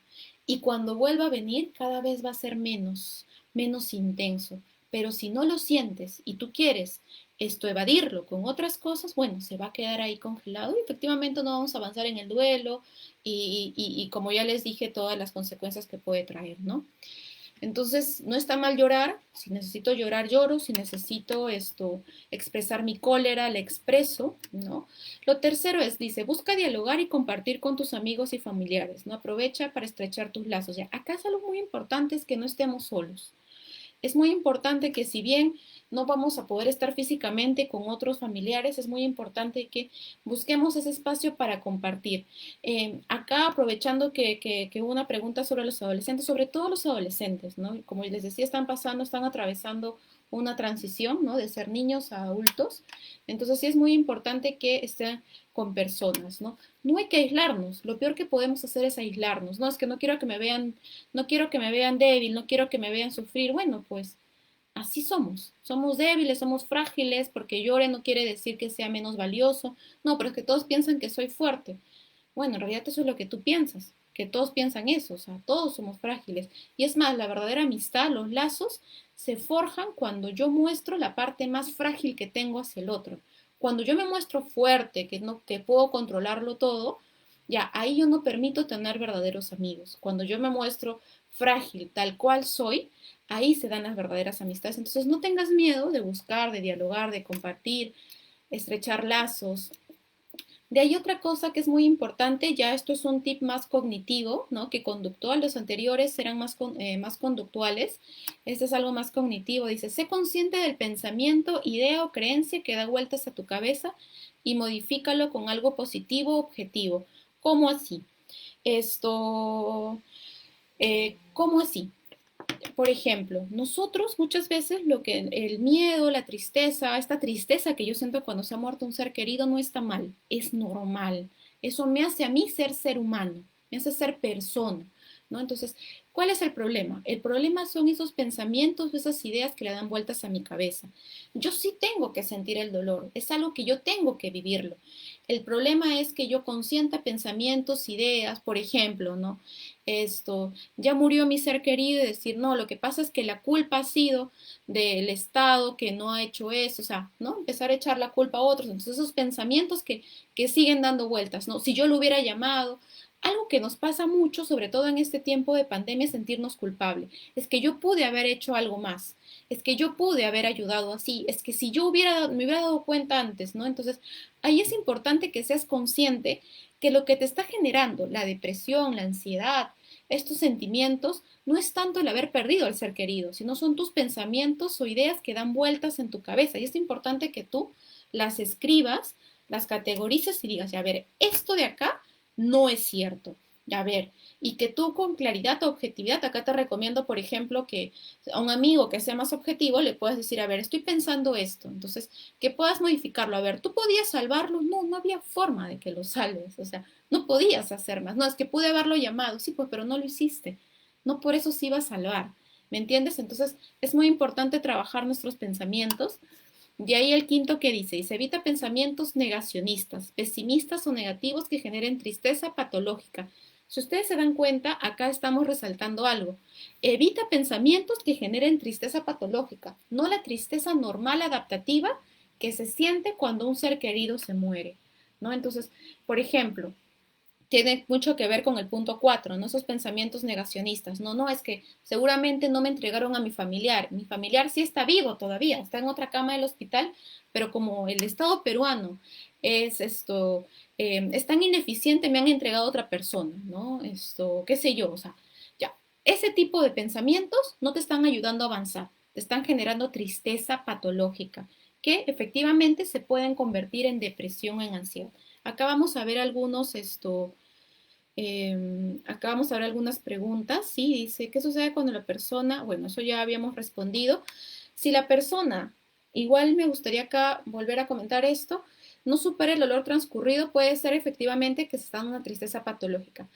Y cuando vuelva a venir, cada vez va a ser menos intenso. Pero si no lo sientes y tú quieres evadirlo con otras cosas, bueno, se va a quedar ahí congelado y efectivamente no vamos a avanzar en el duelo y como ya les dije, todas las consecuencias que puede traer, ¿no? Entonces, no está mal llorar, si necesito llorar, lloro, si necesito expresar mi cólera, la expreso, ¿no? Lo tercero es, dice, busca dialogar y compartir con tus amigos y familiares, ¿no? Aprovecha para estrechar tus lazos. Ya, acá es algo muy importante, es que no estemos solos. es muy importante que si bien no vamos a poder estar físicamente con otros familiares, es muy importante que busquemos ese espacio para compartir. Acá, aprovechando que hubo una pregunta sobre los adolescentes, sobre todo los adolescentes, ¿no? Como les decía, están atravesando una transición, ¿no? De ser niños a adultos. Entonces sí es muy importante que estén con personas, ¿no? No hay que aislarnos. Lo peor que podemos hacer es aislarnos. No, es que no quiero que me vean, no quiero que me vean débil, no quiero que me vean sufrir. Bueno, pues así somos. Somos débiles, somos frágiles, porque llore no quiere decir que sea menos valioso. No, pero es que todos piensan que soy fuerte. Bueno, en realidad eso es lo que tú piensas, que todos piensan eso, o sea, todos somos frágiles. Y es más, la verdadera amistad, los lazos, se forjan cuando yo muestro la parte más frágil que tengo hacia el otro. Cuando yo me muestro fuerte, que no, que puedo controlarlo todo, ya ahí yo no permito tener verdaderos amigos. Cuando yo me muestro frágil, tal cual soy, ahí se dan las verdaderas amistades. Entonces no tengas miedo de buscar, de dialogar, de compartir, estrechar lazos. De ahí otra cosa que es muy importante, ya esto es un tip más cognitivo, ¿no? Que conductual, los anteriores eran más conductuales, este es algo más cognitivo, dice, sé consciente del pensamiento, idea o creencia que da vueltas a tu cabeza y modifícalo con algo positivo o objetivo. ¿Cómo así? ¿Cómo así? Por ejemplo, nosotros muchas veces lo que el miedo, la tristeza, esta tristeza que yo siento cuando se ha muerto un ser querido no está mal, es normal. Eso me hace a mí ser humano, me hace ser persona, ¿no? Entonces, ¿cuál es el problema? El problema son esos pensamientos, esas ideas que le dan vueltas a mi cabeza. Yo sí tengo que sentir el dolor, es algo que yo tengo que vivirlo. El problema es que yo consienta pensamientos, ideas, por ejemplo, ¿no? Ya murió mi ser querido y decir, no, lo que pasa es que la culpa ha sido del Estado que no ha hecho eso, o sea, ¿no? Empezar a echar la culpa a otros. Entonces, esos pensamientos que siguen dando vueltas, ¿no? Si yo lo hubiera llamado, algo que nos pasa mucho, sobre todo en este tiempo de pandemia, es sentirnos culpable. Es que yo pude haber hecho algo más. Es que yo pude haber ayudado así. Es que si yo me hubiera dado cuenta antes, ¿no? Entonces, ahí es importante que seas consciente que lo que te está generando, la depresión, la ansiedad, estos sentimientos, no es tanto el haber perdido al ser querido, sino son tus pensamientos o ideas que dan vueltas en tu cabeza. Y es importante que tú las escribas, las categorices y digas, ya ver, esto de acá no es cierto. Ya ver, y que tú con claridad o objetividad, acá te recomiendo, por ejemplo, que a un amigo que sea más objetivo le puedas decir, a ver, estoy pensando esto, entonces, que puedas modificarlo. A ver, ¿tú podías salvarlo? No, no había forma de que lo salves, o sea, no podías hacer más. No, es que pude haberlo llamado, sí, pues, pero no lo hiciste. No por eso se iba a salvar. ¿Me entiendes? Entonces, es muy importante trabajar nuestros pensamientos. De ahí el quinto que dice, evita pensamientos negacionistas, pesimistas o negativos que generen tristeza patológica. Si ustedes se dan cuenta, acá estamos resaltando algo. Evita pensamientos que generen tristeza patológica, no la tristeza normal adaptativa que se siente cuando un ser querido se muere, ¿no? Entonces, por ejemplo, tiene mucho que ver con el punto 4, ¿no? Esos pensamientos negacionistas. No, no, es que seguramente no me entregaron a mi familiar. Mi familiar sí está vivo todavía, está en otra cama del hospital, pero como el Estado peruano es tan ineficiente, me han entregado a otra persona, ¿no? Qué sé yo, o sea, ya. Ese tipo de pensamientos no te están ayudando a avanzar, te están generando tristeza patológica, que efectivamente se pueden convertir en depresión o en ansiedad. Acá vamos a ver acá vamos a ver algunas preguntas. Sí, dice, ¿qué sucede cuando la persona, bueno, eso ya habíamos respondido. Si la persona, igual me gustaría acá volver a comentar esto, no supera el dolor transcurrido, puede ser efectivamente que se está en una tristeza patológica,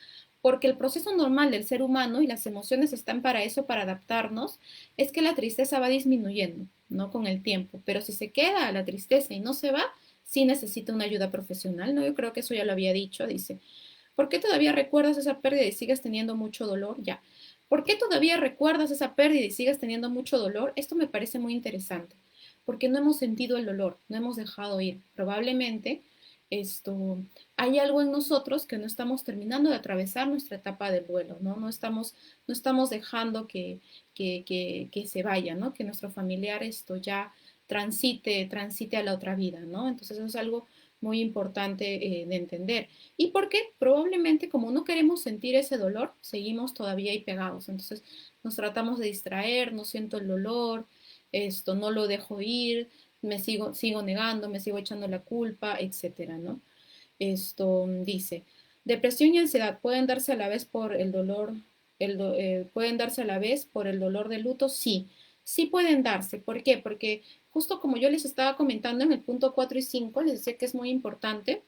porque el proceso normal del ser humano y las emociones están para eso, para adaptarnos, es que la tristeza va disminuyendo, ¿no? Con el tiempo, pero si se queda la tristeza y no se va, sí necesita una ayuda profesional, ¿no? Yo creo que eso ya lo había dicho, dice. ¿Por qué todavía recuerdas esa pérdida y sigues teniendo mucho dolor? Ya. ¿Por qué todavía recuerdas esa pérdida y sigues teniendo mucho dolor? Esto me parece muy interesante, porque no hemos sentido el dolor, no hemos dejado ir. Probablemente esto, hay algo en nosotros que no estamos terminando de atravesar nuestra etapa del duelo, ¿no? No estamos dejando que se vaya, ¿no? Que nuestro familiar ya transite a la otra vida, ¿no? Entonces eso es algo muy importante de entender. Y porque probablemente como no queremos sentir ese dolor, seguimos todavía ahí pegados. Entonces nos tratamos de distraer, no siento el dolor, no lo dejo ir, sigo negando, me sigo echando la culpa, etcétera, ¿no? Dice, depresión y ansiedad pueden darse a la vez por el dolor, pueden darse a la vez por el dolor de luto, sí, sí pueden darse. ¿Por qué? Porque justo como yo les estaba comentando en el punto 4 y 5 les decía que es muy importante,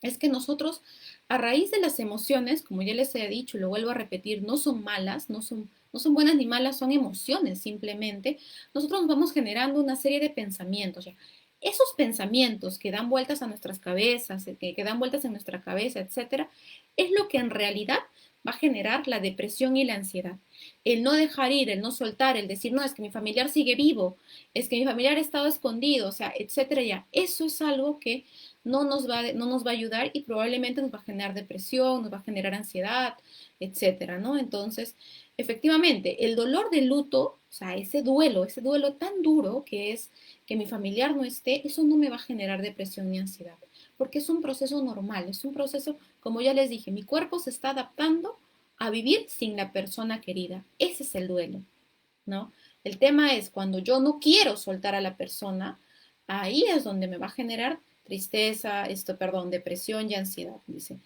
es que nosotros, a raíz de las emociones, como ya les he dicho y lo vuelvo a repetir, no son malas, no son buenas ni malas, son emociones simplemente, nosotros nos vamos generando una serie de pensamientos. Ya. Esos pensamientos que dan vueltas a nuestras cabezas, que dan vueltas en nuestra cabeza, etcétera, es lo que en realidad va a generar la depresión y la ansiedad. El no dejar ir, el no soltar, el decir, no, es que mi familiar sigue vivo, es que mi familiar ha estado escondido, o sea, etcétera, ya. Eso es algo que no nos va a ayudar y probablemente nos va a generar depresión, nos va a generar ansiedad, etcétera, ¿no? Entonces, efectivamente, el dolor de luto, o sea, ese duelo tan duro que es que mi familiar no esté, eso no me va a generar depresión ni ansiedad, porque es un proceso normal, es un proceso, como ya les dije, mi cuerpo se está adaptando a vivir sin la persona querida. Ese es el duelo, ¿no? El tema es cuando yo no quiero soltar a la persona, ahí es donde me va a generar tristeza, perdón, depresión y ansiedad, dice.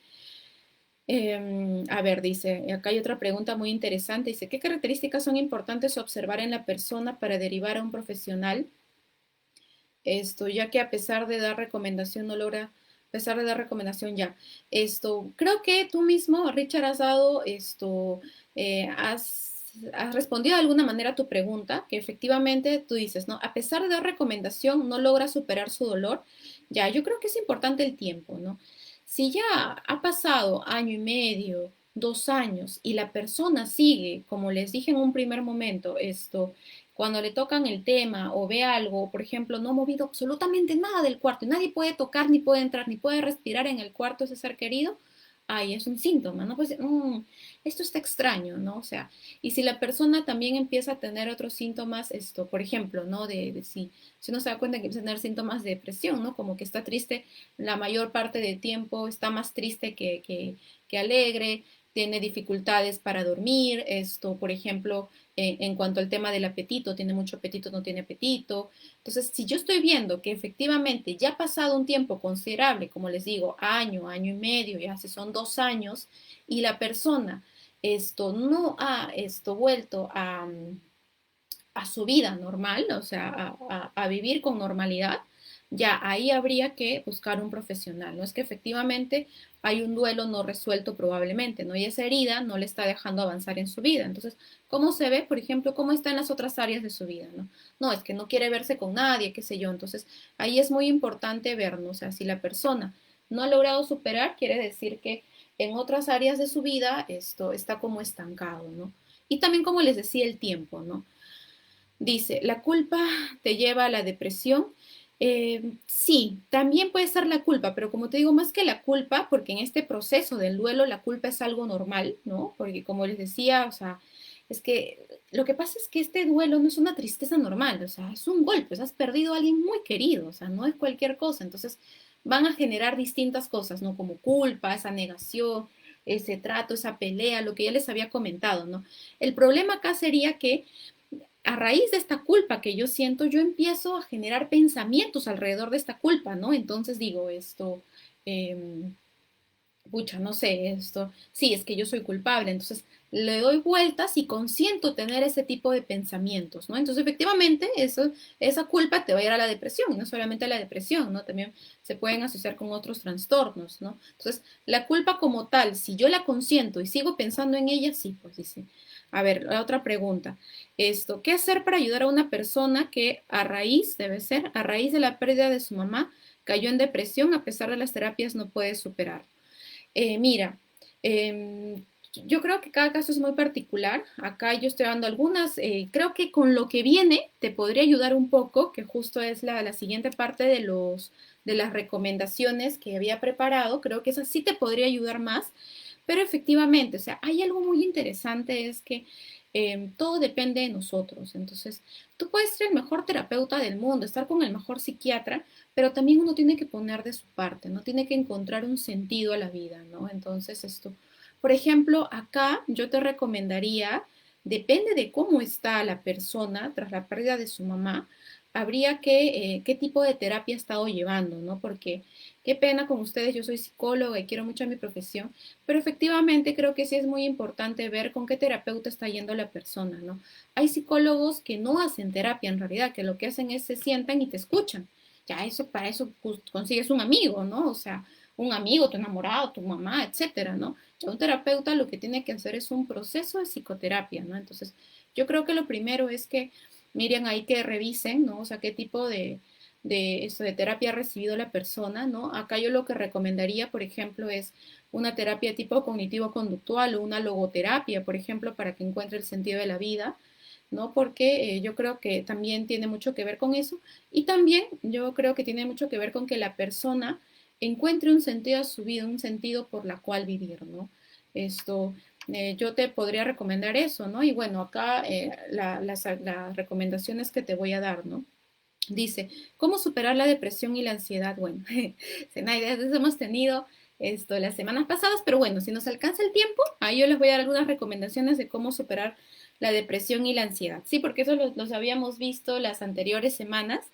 A ver, dice, acá hay otra pregunta muy interesante, dice, ¿qué características son importantes observar en la persona para derivar a un profesional? Ya que a pesar de dar recomendación no logra, a pesar de dar recomendación ya. Creo que tú mismo, Richard, has dado has respondido de alguna manera a tu pregunta, que efectivamente tú dices, ¿no? A pesar de dar recomendación, no logra superar su dolor. Ya, yo creo que es importante el tiempo, ¿no? Si ya ha pasado año y medio, 2 años y la persona sigue, como les dije en un primer momento, cuando le tocan el tema o ve algo, por ejemplo, no ha movido absolutamente nada del cuarto y nadie puede tocar, ni puede entrar, ni puede respirar en el cuarto ese ser querido, ahí es un síntoma, ¿no? Pues esto está extraño, ¿no? O sea, y si la persona también empieza a tener otros síntomas, por ejemplo, ¿no? Si uno se da cuenta que empieza a tener síntomas de depresión, ¿no? Como que está triste la mayor parte del tiempo, está más triste que alegre, tiene dificultades para dormir, por ejemplo, en cuanto al tema del apetito, tiene mucho apetito, no tiene apetito. Entonces, si yo estoy viendo que efectivamente ya ha pasado un tiempo considerable, como les digo, año, año y medio, ya se son 2 años, y la persona no ha vuelto a su vida normal, o sea, a vivir con normalidad, ya ahí habría que buscar un profesional, ¿no? Es que efectivamente hay un duelo no resuelto probablemente, ¿no? Y esa herida no le está dejando avanzar en su vida. Entonces, ¿cómo se ve, por ejemplo, cómo está en las otras áreas de su vida, ¿no? No, es que no quiere verse con nadie, qué sé yo. Entonces, ahí es muy importante ver, ¿no? O sea, si la persona no ha logrado superar, quiere decir que en otras áreas de su vida esto está como estancado, ¿no? Y también, como les decía, el tiempo, ¿no? Dice, ¿la culpa te lleva a la depresión? Sí, también puede ser la culpa, pero como te digo, más que la culpa, porque en este proceso del duelo la culpa es algo normal, ¿no? Porque como les decía, o sea, es que lo que pasa es que este duelo no es una tristeza normal, o sea, es un golpe, o sea, has perdido a alguien muy querido, o sea, no es cualquier cosa, entonces van a generar distintas cosas, ¿no? Como culpa, esa negación, ese trato, esa pelea, lo que ya les había comentado, ¿no? El problema acá sería que a raíz de esta culpa que yo siento, yo empiezo a generar pensamientos alrededor de esta culpa, ¿no? Entonces digo eh, pucha, no sé, sí, es que yo soy culpable, entonces le doy vueltas y consiento tener ese tipo de pensamientos, ¿no? Entonces, efectivamente, esa culpa te va a ir a la depresión, y no solamente a la depresión, ¿no? También se pueden asociar con otros trastornos, ¿no? Entonces, la culpa como tal, si yo la consiento y sigo pensando en ella, sí, pues dice. A ver, la otra pregunta. ¿Qué hacer para ayudar a una persona que debe ser, a raíz de la pérdida de su mamá, cayó en depresión, a pesar de las terapias, no puede superar? Mira, em, yo creo que cada caso es muy particular. Acá yo estoy dando algunas, creo que con lo que viene te podría ayudar un poco, que justo es la siguiente parte de las recomendaciones que había preparado. Creo que esa sí te podría ayudar más, pero efectivamente, o sea, hay algo muy interesante, es que todo depende de nosotros. Entonces, tú puedes ser el mejor terapeuta del mundo, estar con el mejor psiquiatra, pero también uno tiene que poner de su parte, ¿no? Tiene que encontrar un sentido a la vida, ¿no? Entonces, esto, por ejemplo, acá yo te recomendaría, depende de cómo está la persona tras la pérdida de su mamá, habría que, qué tipo de terapia ha estado llevando, ¿no? Porque qué pena con ustedes, yo soy psicóloga y quiero mucho a mi profesión, pero efectivamente creo que sí es muy importante ver con qué terapeuta está yendo la persona, ¿no? Hay psicólogos que no hacen terapia en realidad, que lo que hacen es se sientan y te escuchan. Ya eso, para eso pues, consigues un amigo, ¿no? O sea, un amigo, tu enamorado, tu mamá, etcétera, ¿no? Ya un terapeuta lo que tiene que hacer es un proceso de psicoterapia, ¿no? Entonces, yo creo que lo primero es que miren ahí que revisen, ¿no? O sea, qué tipo de terapia ha recibido la persona, ¿no? Acá yo lo que recomendaría, por ejemplo, es una terapia tipo cognitivo-conductual o una logoterapia, por ejemplo, para que encuentre el sentido de la vida, ¿no? Porque yo creo que también tiene mucho que ver con eso y también yo creo que tiene mucho que ver con que la persona encuentre un sentido a su vida, un sentido por la cual vivir, ¿no? Esto, yo te podría recomendar eso, ¿no? Y bueno, acá las recomendaciones que te voy a dar, ¿no? Dice, ¿cómo superar la depresión y la ansiedad? Bueno, Zenaida, eso hemos tenido esto las semanas pasadas, pero bueno, si nos alcanza el tiempo, ahí yo les voy a dar algunas recomendaciones de cómo superar la depresión y la ansiedad. Sí, porque eso los habíamos visto las anteriores semanas,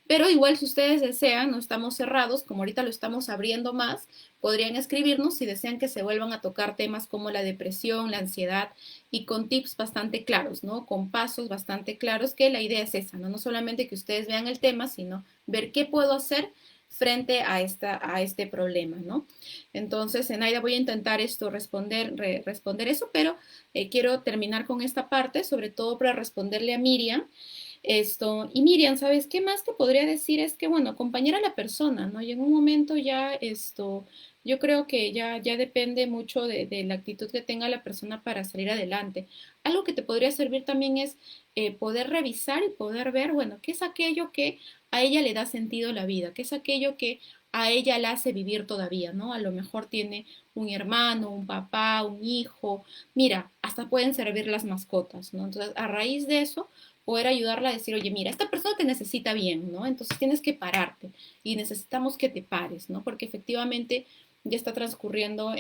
pero igual si ustedes desean, no estamos cerrados, como ahorita lo estamos abriendo más, podrían escribirnos si desean que se vuelvan a tocar temas como la depresión, la ansiedad y con tips bastante claros, ¿no? Con pasos bastante claros, que la idea es esa, ¿no? No solamente que ustedes vean el tema, sino ver qué puedo hacer frente a este problema, ¿no? Entonces, Enaida, voy a intentar responder eso, pero quiero terminar con esta parte, sobre todo para responderle a Miriam, esto, y Miriam, ¿sabes qué más te podría decir? Es que, bueno, acompañar a la persona, ¿no? Y en un momento ya esto, yo creo que ya depende mucho de la actitud que tenga la persona para salir adelante. Algo que te podría servir también es poder revisar y poder ver, bueno, qué es aquello que a ella le da sentido a la vida, qué es aquello que a ella la hace vivir todavía, ¿no? A lo mejor tiene un hermano, un papá, un hijo. Mira, hasta pueden servir las mascotas, ¿no? Entonces, a raíz de eso, poder ayudarla a decir, oye, mira, esta persona te necesita bien, ¿no? Entonces tienes que pararte y necesitamos que te pares, ¿no? Porque efectivamente ya está transcurriendo,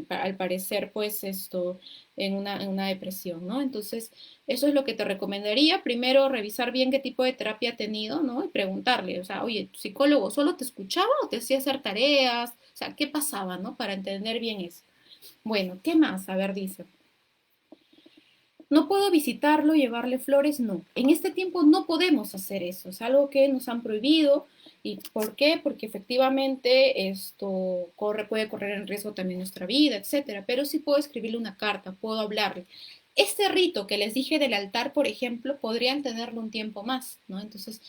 al parecer, pues esto en una depresión, ¿no? Entonces, eso es lo que te recomendaría. Primero, revisar bien qué tipo de terapia ha tenido, ¿no? Y preguntarle, o sea, oye, ¿tu psicólogo solo te escuchaba o te hacía hacer tareas? O sea, ¿qué pasaba, ¿no? Para entender bien eso. Bueno, ¿qué más? A ver, dice. No puedo visitarlo, llevarle flores, no. En este tiempo no podemos hacer eso, es algo que nos han prohibido. ¿Y por qué? Porque efectivamente esto puede correr en riesgo también nuestra vida, etcétera. Pero sí puedo escribirle una carta, puedo hablarle. Este rito que les dije del altar, por ejemplo, podrían tenerlo un tiempo más, ¿no? Entonces,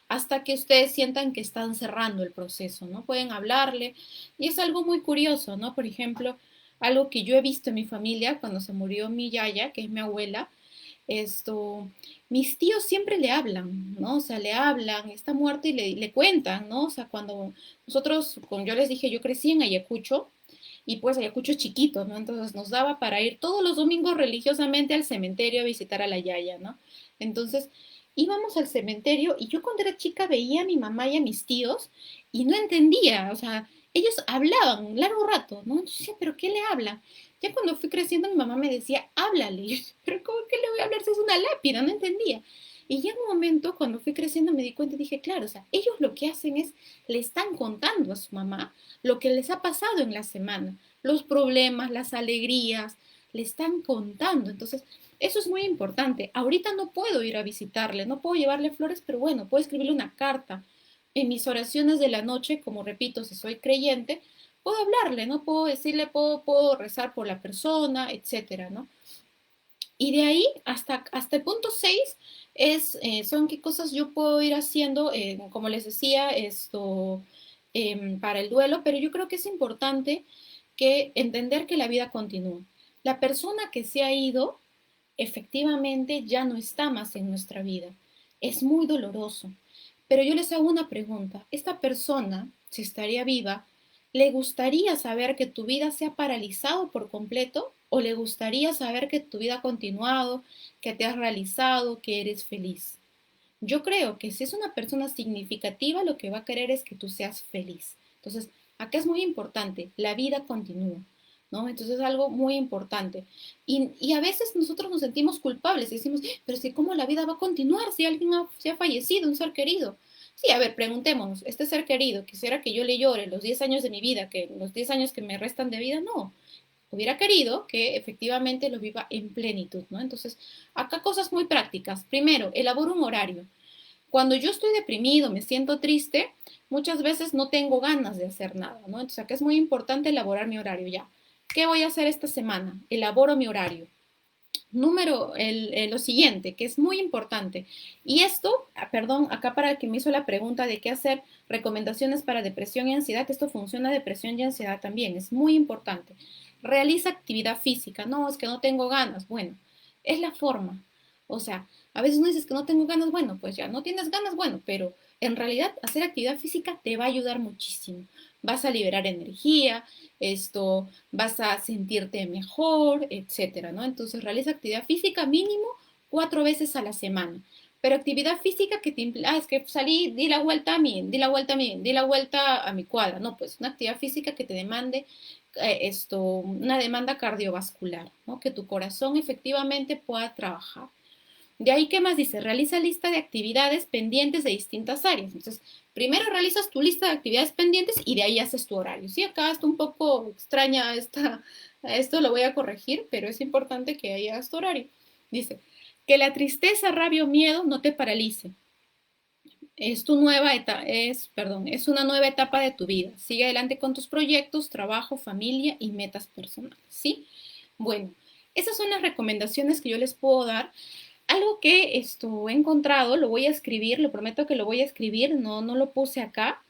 hasta que ustedes sientan que están cerrando el proceso, ¿no? Pueden hablarle. Y es algo muy curioso, ¿no? Por ejemplo, algo que yo he visto en mi familia cuando se murió mi yaya, que es mi abuela, esto, mis tíos siempre le hablan, ¿no? O sea, le hablan, está muerto y le cuentan, ¿no? O sea, cuando nosotros, como yo les dije, yo crecí en Ayacucho y pues Ayacucho es chiquito, ¿no? Entonces nos daba para ir todos los domingos religiosamente al cementerio a visitar a la yaya, ¿no? Entonces íbamos al cementerio y yo cuando era chica veía a mi mamá y a mis tíos y no entendía, o sea, ellos hablaban un largo rato, ¿no? Yo decía, ¿pero qué le hablan? Ya cuando fui creciendo, mi mamá me decía, háblale. Y yo decía, pero ¿cómo que le voy a hablar si es una lápida? No entendía. Y ya en un momento, cuando fui creciendo, me di cuenta y dije, claro, o sea, ellos lo que hacen es, le están contando a su mamá lo que les ha pasado en la semana, los problemas, las alegrías, le están contando. Entonces, eso es muy importante. Ahorita no puedo ir a visitarle, no puedo llevarle flores, pero bueno, puedo escribirle una carta. En mis oraciones de la noche, como repito, si soy creyente, puedo hablarle, ¿no? Puedo decirle, puedo rezar por la persona, etcétera, ¿no? Y de ahí hasta el punto 6 son qué cosas yo puedo ir haciendo, como les decía, esto para el duelo, pero yo creo que es importante que entender que la vida continúa. La persona que se ha ido, efectivamente, ya no está más en nuestra vida. Es muy doloroso. Pero yo les hago una pregunta. ¿Esta persona, si estaría viva, le gustaría saber que tu vida se ha paralizado por completo? ¿O le gustaría saber que tu vida ha continuado, que te has realizado, que eres feliz? Yo creo que si es una persona significativa, lo que va a querer es que tú seas feliz. Entonces, acá es muy importante, la vida continúa, ¿no? Entonces es algo muy importante. Y a veces nosotros nos sentimos culpables y decimos, pero si cómo la vida va a continuar si alguien se ha fallecido, un ser querido. Sí, a ver, preguntémonos, este ser querido, quisiera que yo le llore los 10 años de mi vida, que los 10 años que me restan de vida, no. Hubiera querido que efectivamente lo viva en plenitud, ¿no? Entonces, acá cosas muy prácticas. Primero, elabora un horario. Cuando yo estoy deprimido, me siento triste, muchas veces no tengo ganas de hacer nada, ¿no? Entonces acá es muy importante elaborar mi horario ya. ¿Qué voy a hacer esta semana? Elaboro mi horario. Lo siguiente, que es muy importante. Y esto, perdón, acá para el que me hizo la pregunta de qué hacer, recomendaciones para depresión y ansiedad, esto funciona depresión y ansiedad también, es muy importante. Realiza actividad física, no, es que no tengo ganas, bueno, es la forma. O sea, a veces no dices que no tengo ganas, bueno, pues ya no tienes ganas, bueno, pero en realidad hacer actividad física te va a ayudar muchísimo. Vas a liberar energía, esto, vas a sentirte mejor, etcétera, ¿no? Entonces realiza actividad física mínimo 4 veces a la semana. Pero actividad física que te implica, es que salí, di la vuelta a mí, di la vuelta a mí, di la vuelta a mi cuadra. No, pues una actividad física que te demande una demanda cardiovascular, ¿no? Que tu corazón efectivamente pueda trabajar. De ahí, ¿qué más dice? Realiza lista de actividades pendientes de distintas áreas. Entonces, primero realizas tu lista de actividades pendientes y de ahí haces tu horario. Sí, acá está un poco extraña esto lo voy a corregir, pero es importante que ahí hagas tu horario. Dice, que la tristeza, rabia o miedo no te paralice. Es tu nueva etapa, es una nueva etapa de tu vida. Sigue adelante con tus proyectos, trabajo, familia y metas personales, ¿sí? Bueno, esas son las recomendaciones que yo les puedo dar. Algo que he encontrado, lo voy a escribir, lo prometo que lo voy a escribir, no lo puse acá,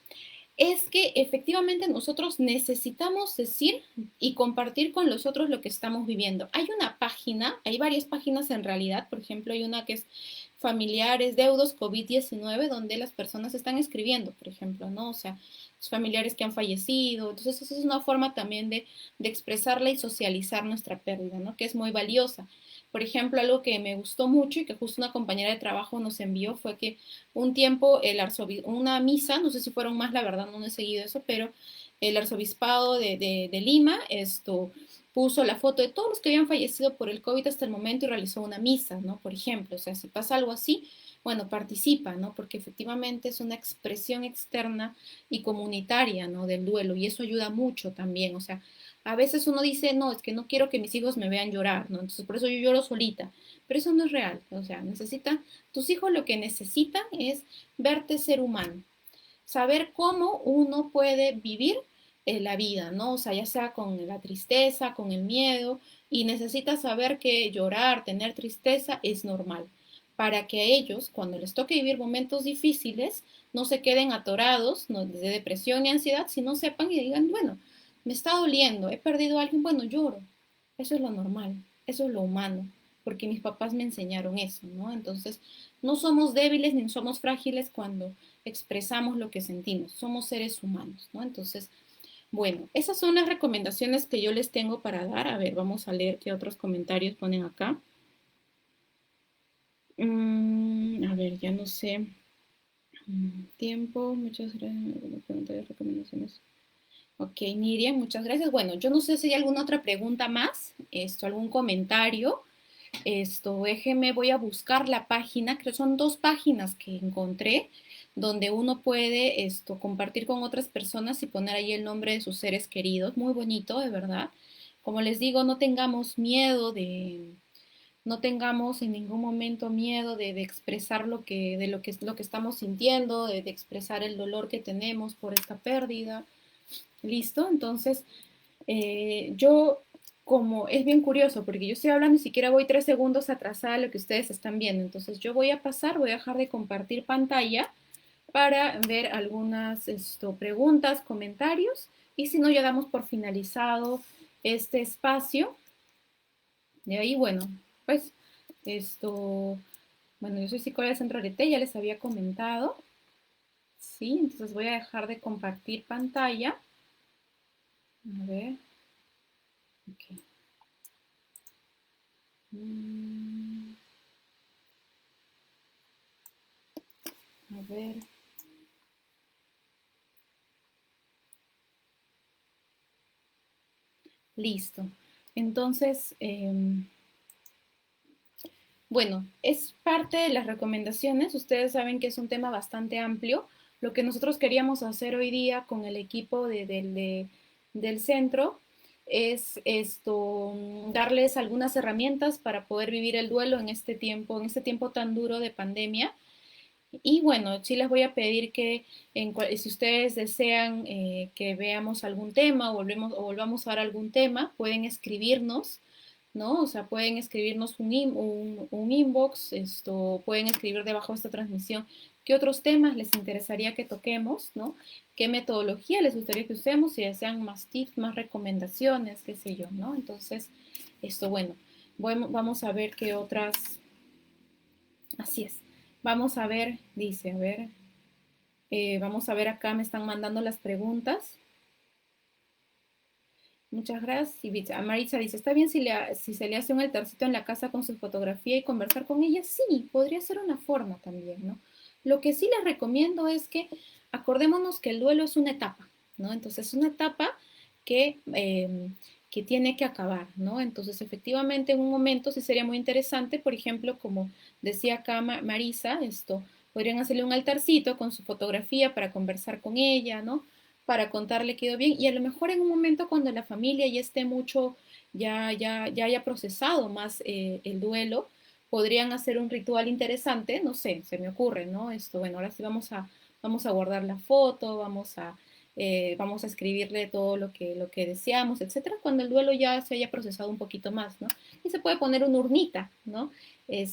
es que efectivamente nosotros necesitamos decir y compartir con los otros lo que estamos viviendo. Hay una página, hay varias páginas en realidad, por ejemplo, hay una que es familiares, deudos COVID-19, donde las personas están escribiendo, por ejemplo, ¿no? O sea, los familiares que han fallecido. Entonces, esa es una forma también de expresarla y socializar nuestra pérdida, ¿no? Que es muy valiosa. Por ejemplo, algo que me gustó mucho y que justo una compañera de trabajo nos envió fue que un tiempo una misa, no sé si fueron más, la verdad no he seguido eso, pero el arzobispado de Lima puso la foto de todos los que habían fallecido por el COVID hasta el momento y realizó una misa, ¿no? Por ejemplo, o sea, si pasa algo así, bueno, participa, ¿no? Porque efectivamente es una expresión externa y comunitaria, ¿no? Del duelo y eso ayuda mucho también, o sea, a veces uno dice, no, es que no quiero que mis hijos me vean llorar, ¿no? Entonces por eso yo lloro solita, pero eso no es real, o sea, tus hijos lo que necesitan es verte ser humano, saber cómo uno puede vivir la vida, ¿no? O sea, ya sea con la tristeza, con el miedo, y necesitas saber que llorar, tener tristeza es normal, para que a ellos, cuando les toque vivir momentos difíciles, no se queden atorados, no de depresión y ansiedad, sino sepan y digan, bueno, me está doliendo, he perdido a alguien, bueno, lloro. Eso es lo normal, eso es lo humano, porque mis papás me enseñaron eso, ¿no? Entonces, no somos débiles ni somos frágiles cuando expresamos lo que sentimos, somos seres humanos, ¿no? Entonces, bueno, esas son las recomendaciones que yo les tengo para dar. A ver, vamos a leer qué otros comentarios ponen acá. A ver, ya no sé. Tiempo, muchas gracias. Preguntas, recomendaciones. Ok, Miriam, muchas gracias. Bueno, yo no sé si hay alguna otra pregunta más, algún comentario. Déjeme, voy a buscar la página, creo que son dos páginas que encontré, donde uno puede compartir con otras personas y poner ahí el nombre de sus seres queridos. Muy bonito, de verdad. Como les digo, no tengamos miedo no tengamos en ningún momento miedo de expresar lo que estamos sintiendo, de expresar el dolor que tenemos por esta pérdida. ¿Listo? Entonces, yo, como es bien curioso, porque yo estoy hablando y siquiera voy 3 segundos atrasada a lo que ustedes están viendo. Entonces, yo voy a pasar, voy a dejar de compartir pantalla para ver algunas preguntas, comentarios. Y si no, ya damos por finalizado este espacio. De ahí, bueno, pues esto, bueno, yo soy psicóloga de Centro Arete, ya les había comentado. Sí, entonces voy a dejar de compartir pantalla. A ver, ok. Mm, a ver. Listo. Entonces, bueno, es parte de las recomendaciones. Ustedes saben que es un tema bastante amplio. Lo que nosotros queríamos hacer hoy día con el equipo del centro es esto, darles algunas herramientas para poder vivir el duelo en este tiempo tan duro de pandemia. Y bueno, sí les voy a pedir que si ustedes desean que veamos algún tema o volvamos a ver algún tema, pueden escribirnos, ¿no? O sea, pueden escribirnos un inbox, pueden escribir debajo de esta transmisión qué otros temas les interesaría que toquemos, ¿no? ¿Qué metodología les gustaría que usemos? Si desean más tips, más recomendaciones, qué sé yo, ¿no? Entonces, bueno, vamos a ver qué otras, así es. Vamos a ver, dice, a ver, vamos a ver acá, me están mandando las preguntas. Muchas gracias. Y Maritza dice, ¿está bien si se le hace un altarcito en la casa con su fotografía y conversar con ella? Sí, podría ser una forma también, ¿no? Lo que sí les recomiendo es que acordémonos que el duelo es una etapa, ¿no? Entonces es una etapa que, eh, que tiene que acabar, ¿no? Entonces efectivamente en un momento sí sería muy interesante, por ejemplo, como decía acá Marisa, podrían hacerle un altarcito con su fotografía para conversar con ella, ¿no? Para contarle que quedó bien y a lo mejor en un momento cuando la familia ya esté mucho, ya haya procesado más el duelo, podrían hacer un ritual interesante, no sé, se me ocurre, ¿no? Bueno, ahora sí vamos a guardar la foto, vamos a escribirle todo lo que deseamos, etcétera, cuando el duelo ya se haya procesado un poquito más, ¿no? Y se puede poner una urnita, ¿no?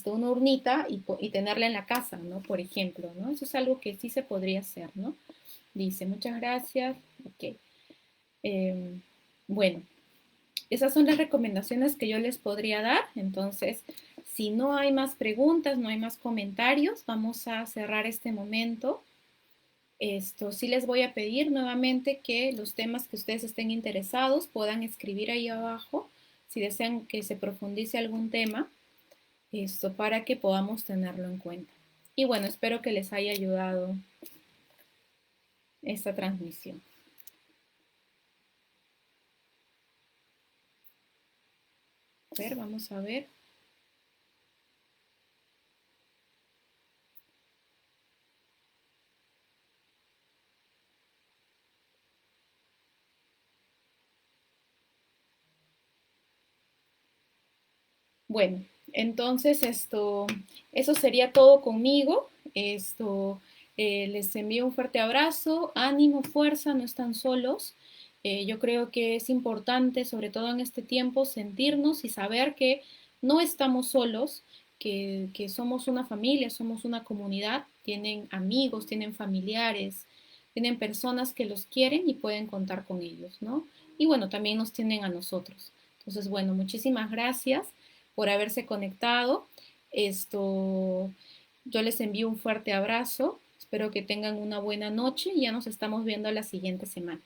Una urnita y tenerla en la casa, ¿no? Por ejemplo, ¿no? Eso es algo que sí se podría hacer, ¿no? Dice, muchas gracias. Ok. Eh, bueno, esas son las recomendaciones que yo les podría dar. Entonces, si no hay más preguntas, no hay más comentarios, vamos a cerrar este momento. Sí les voy a pedir nuevamente que los temas que ustedes estén interesados puedan escribir ahí abajo si desean que se profundice algún tema, para que podamos tenerlo en cuenta. Y bueno, espero que les haya ayudado esta transmisión. A ver, vamos a ver. Bueno, entonces eso sería todo conmigo. Les envío un fuerte abrazo, ánimo, fuerza, no están solos. Yo creo que es importante, sobre todo en este tiempo, sentirnos y saber que no estamos solos, que somos una familia, somos una comunidad, tienen amigos, tienen familiares, tienen personas que los quieren y pueden contar con ellos, ¿no? Y bueno, también nos tienen a nosotros. Entonces, bueno, muchísimas gracias por haberse conectado. Yo les envío un fuerte abrazo. Espero que tengan una buena noche y ya nos estamos viendo la siguiente semana.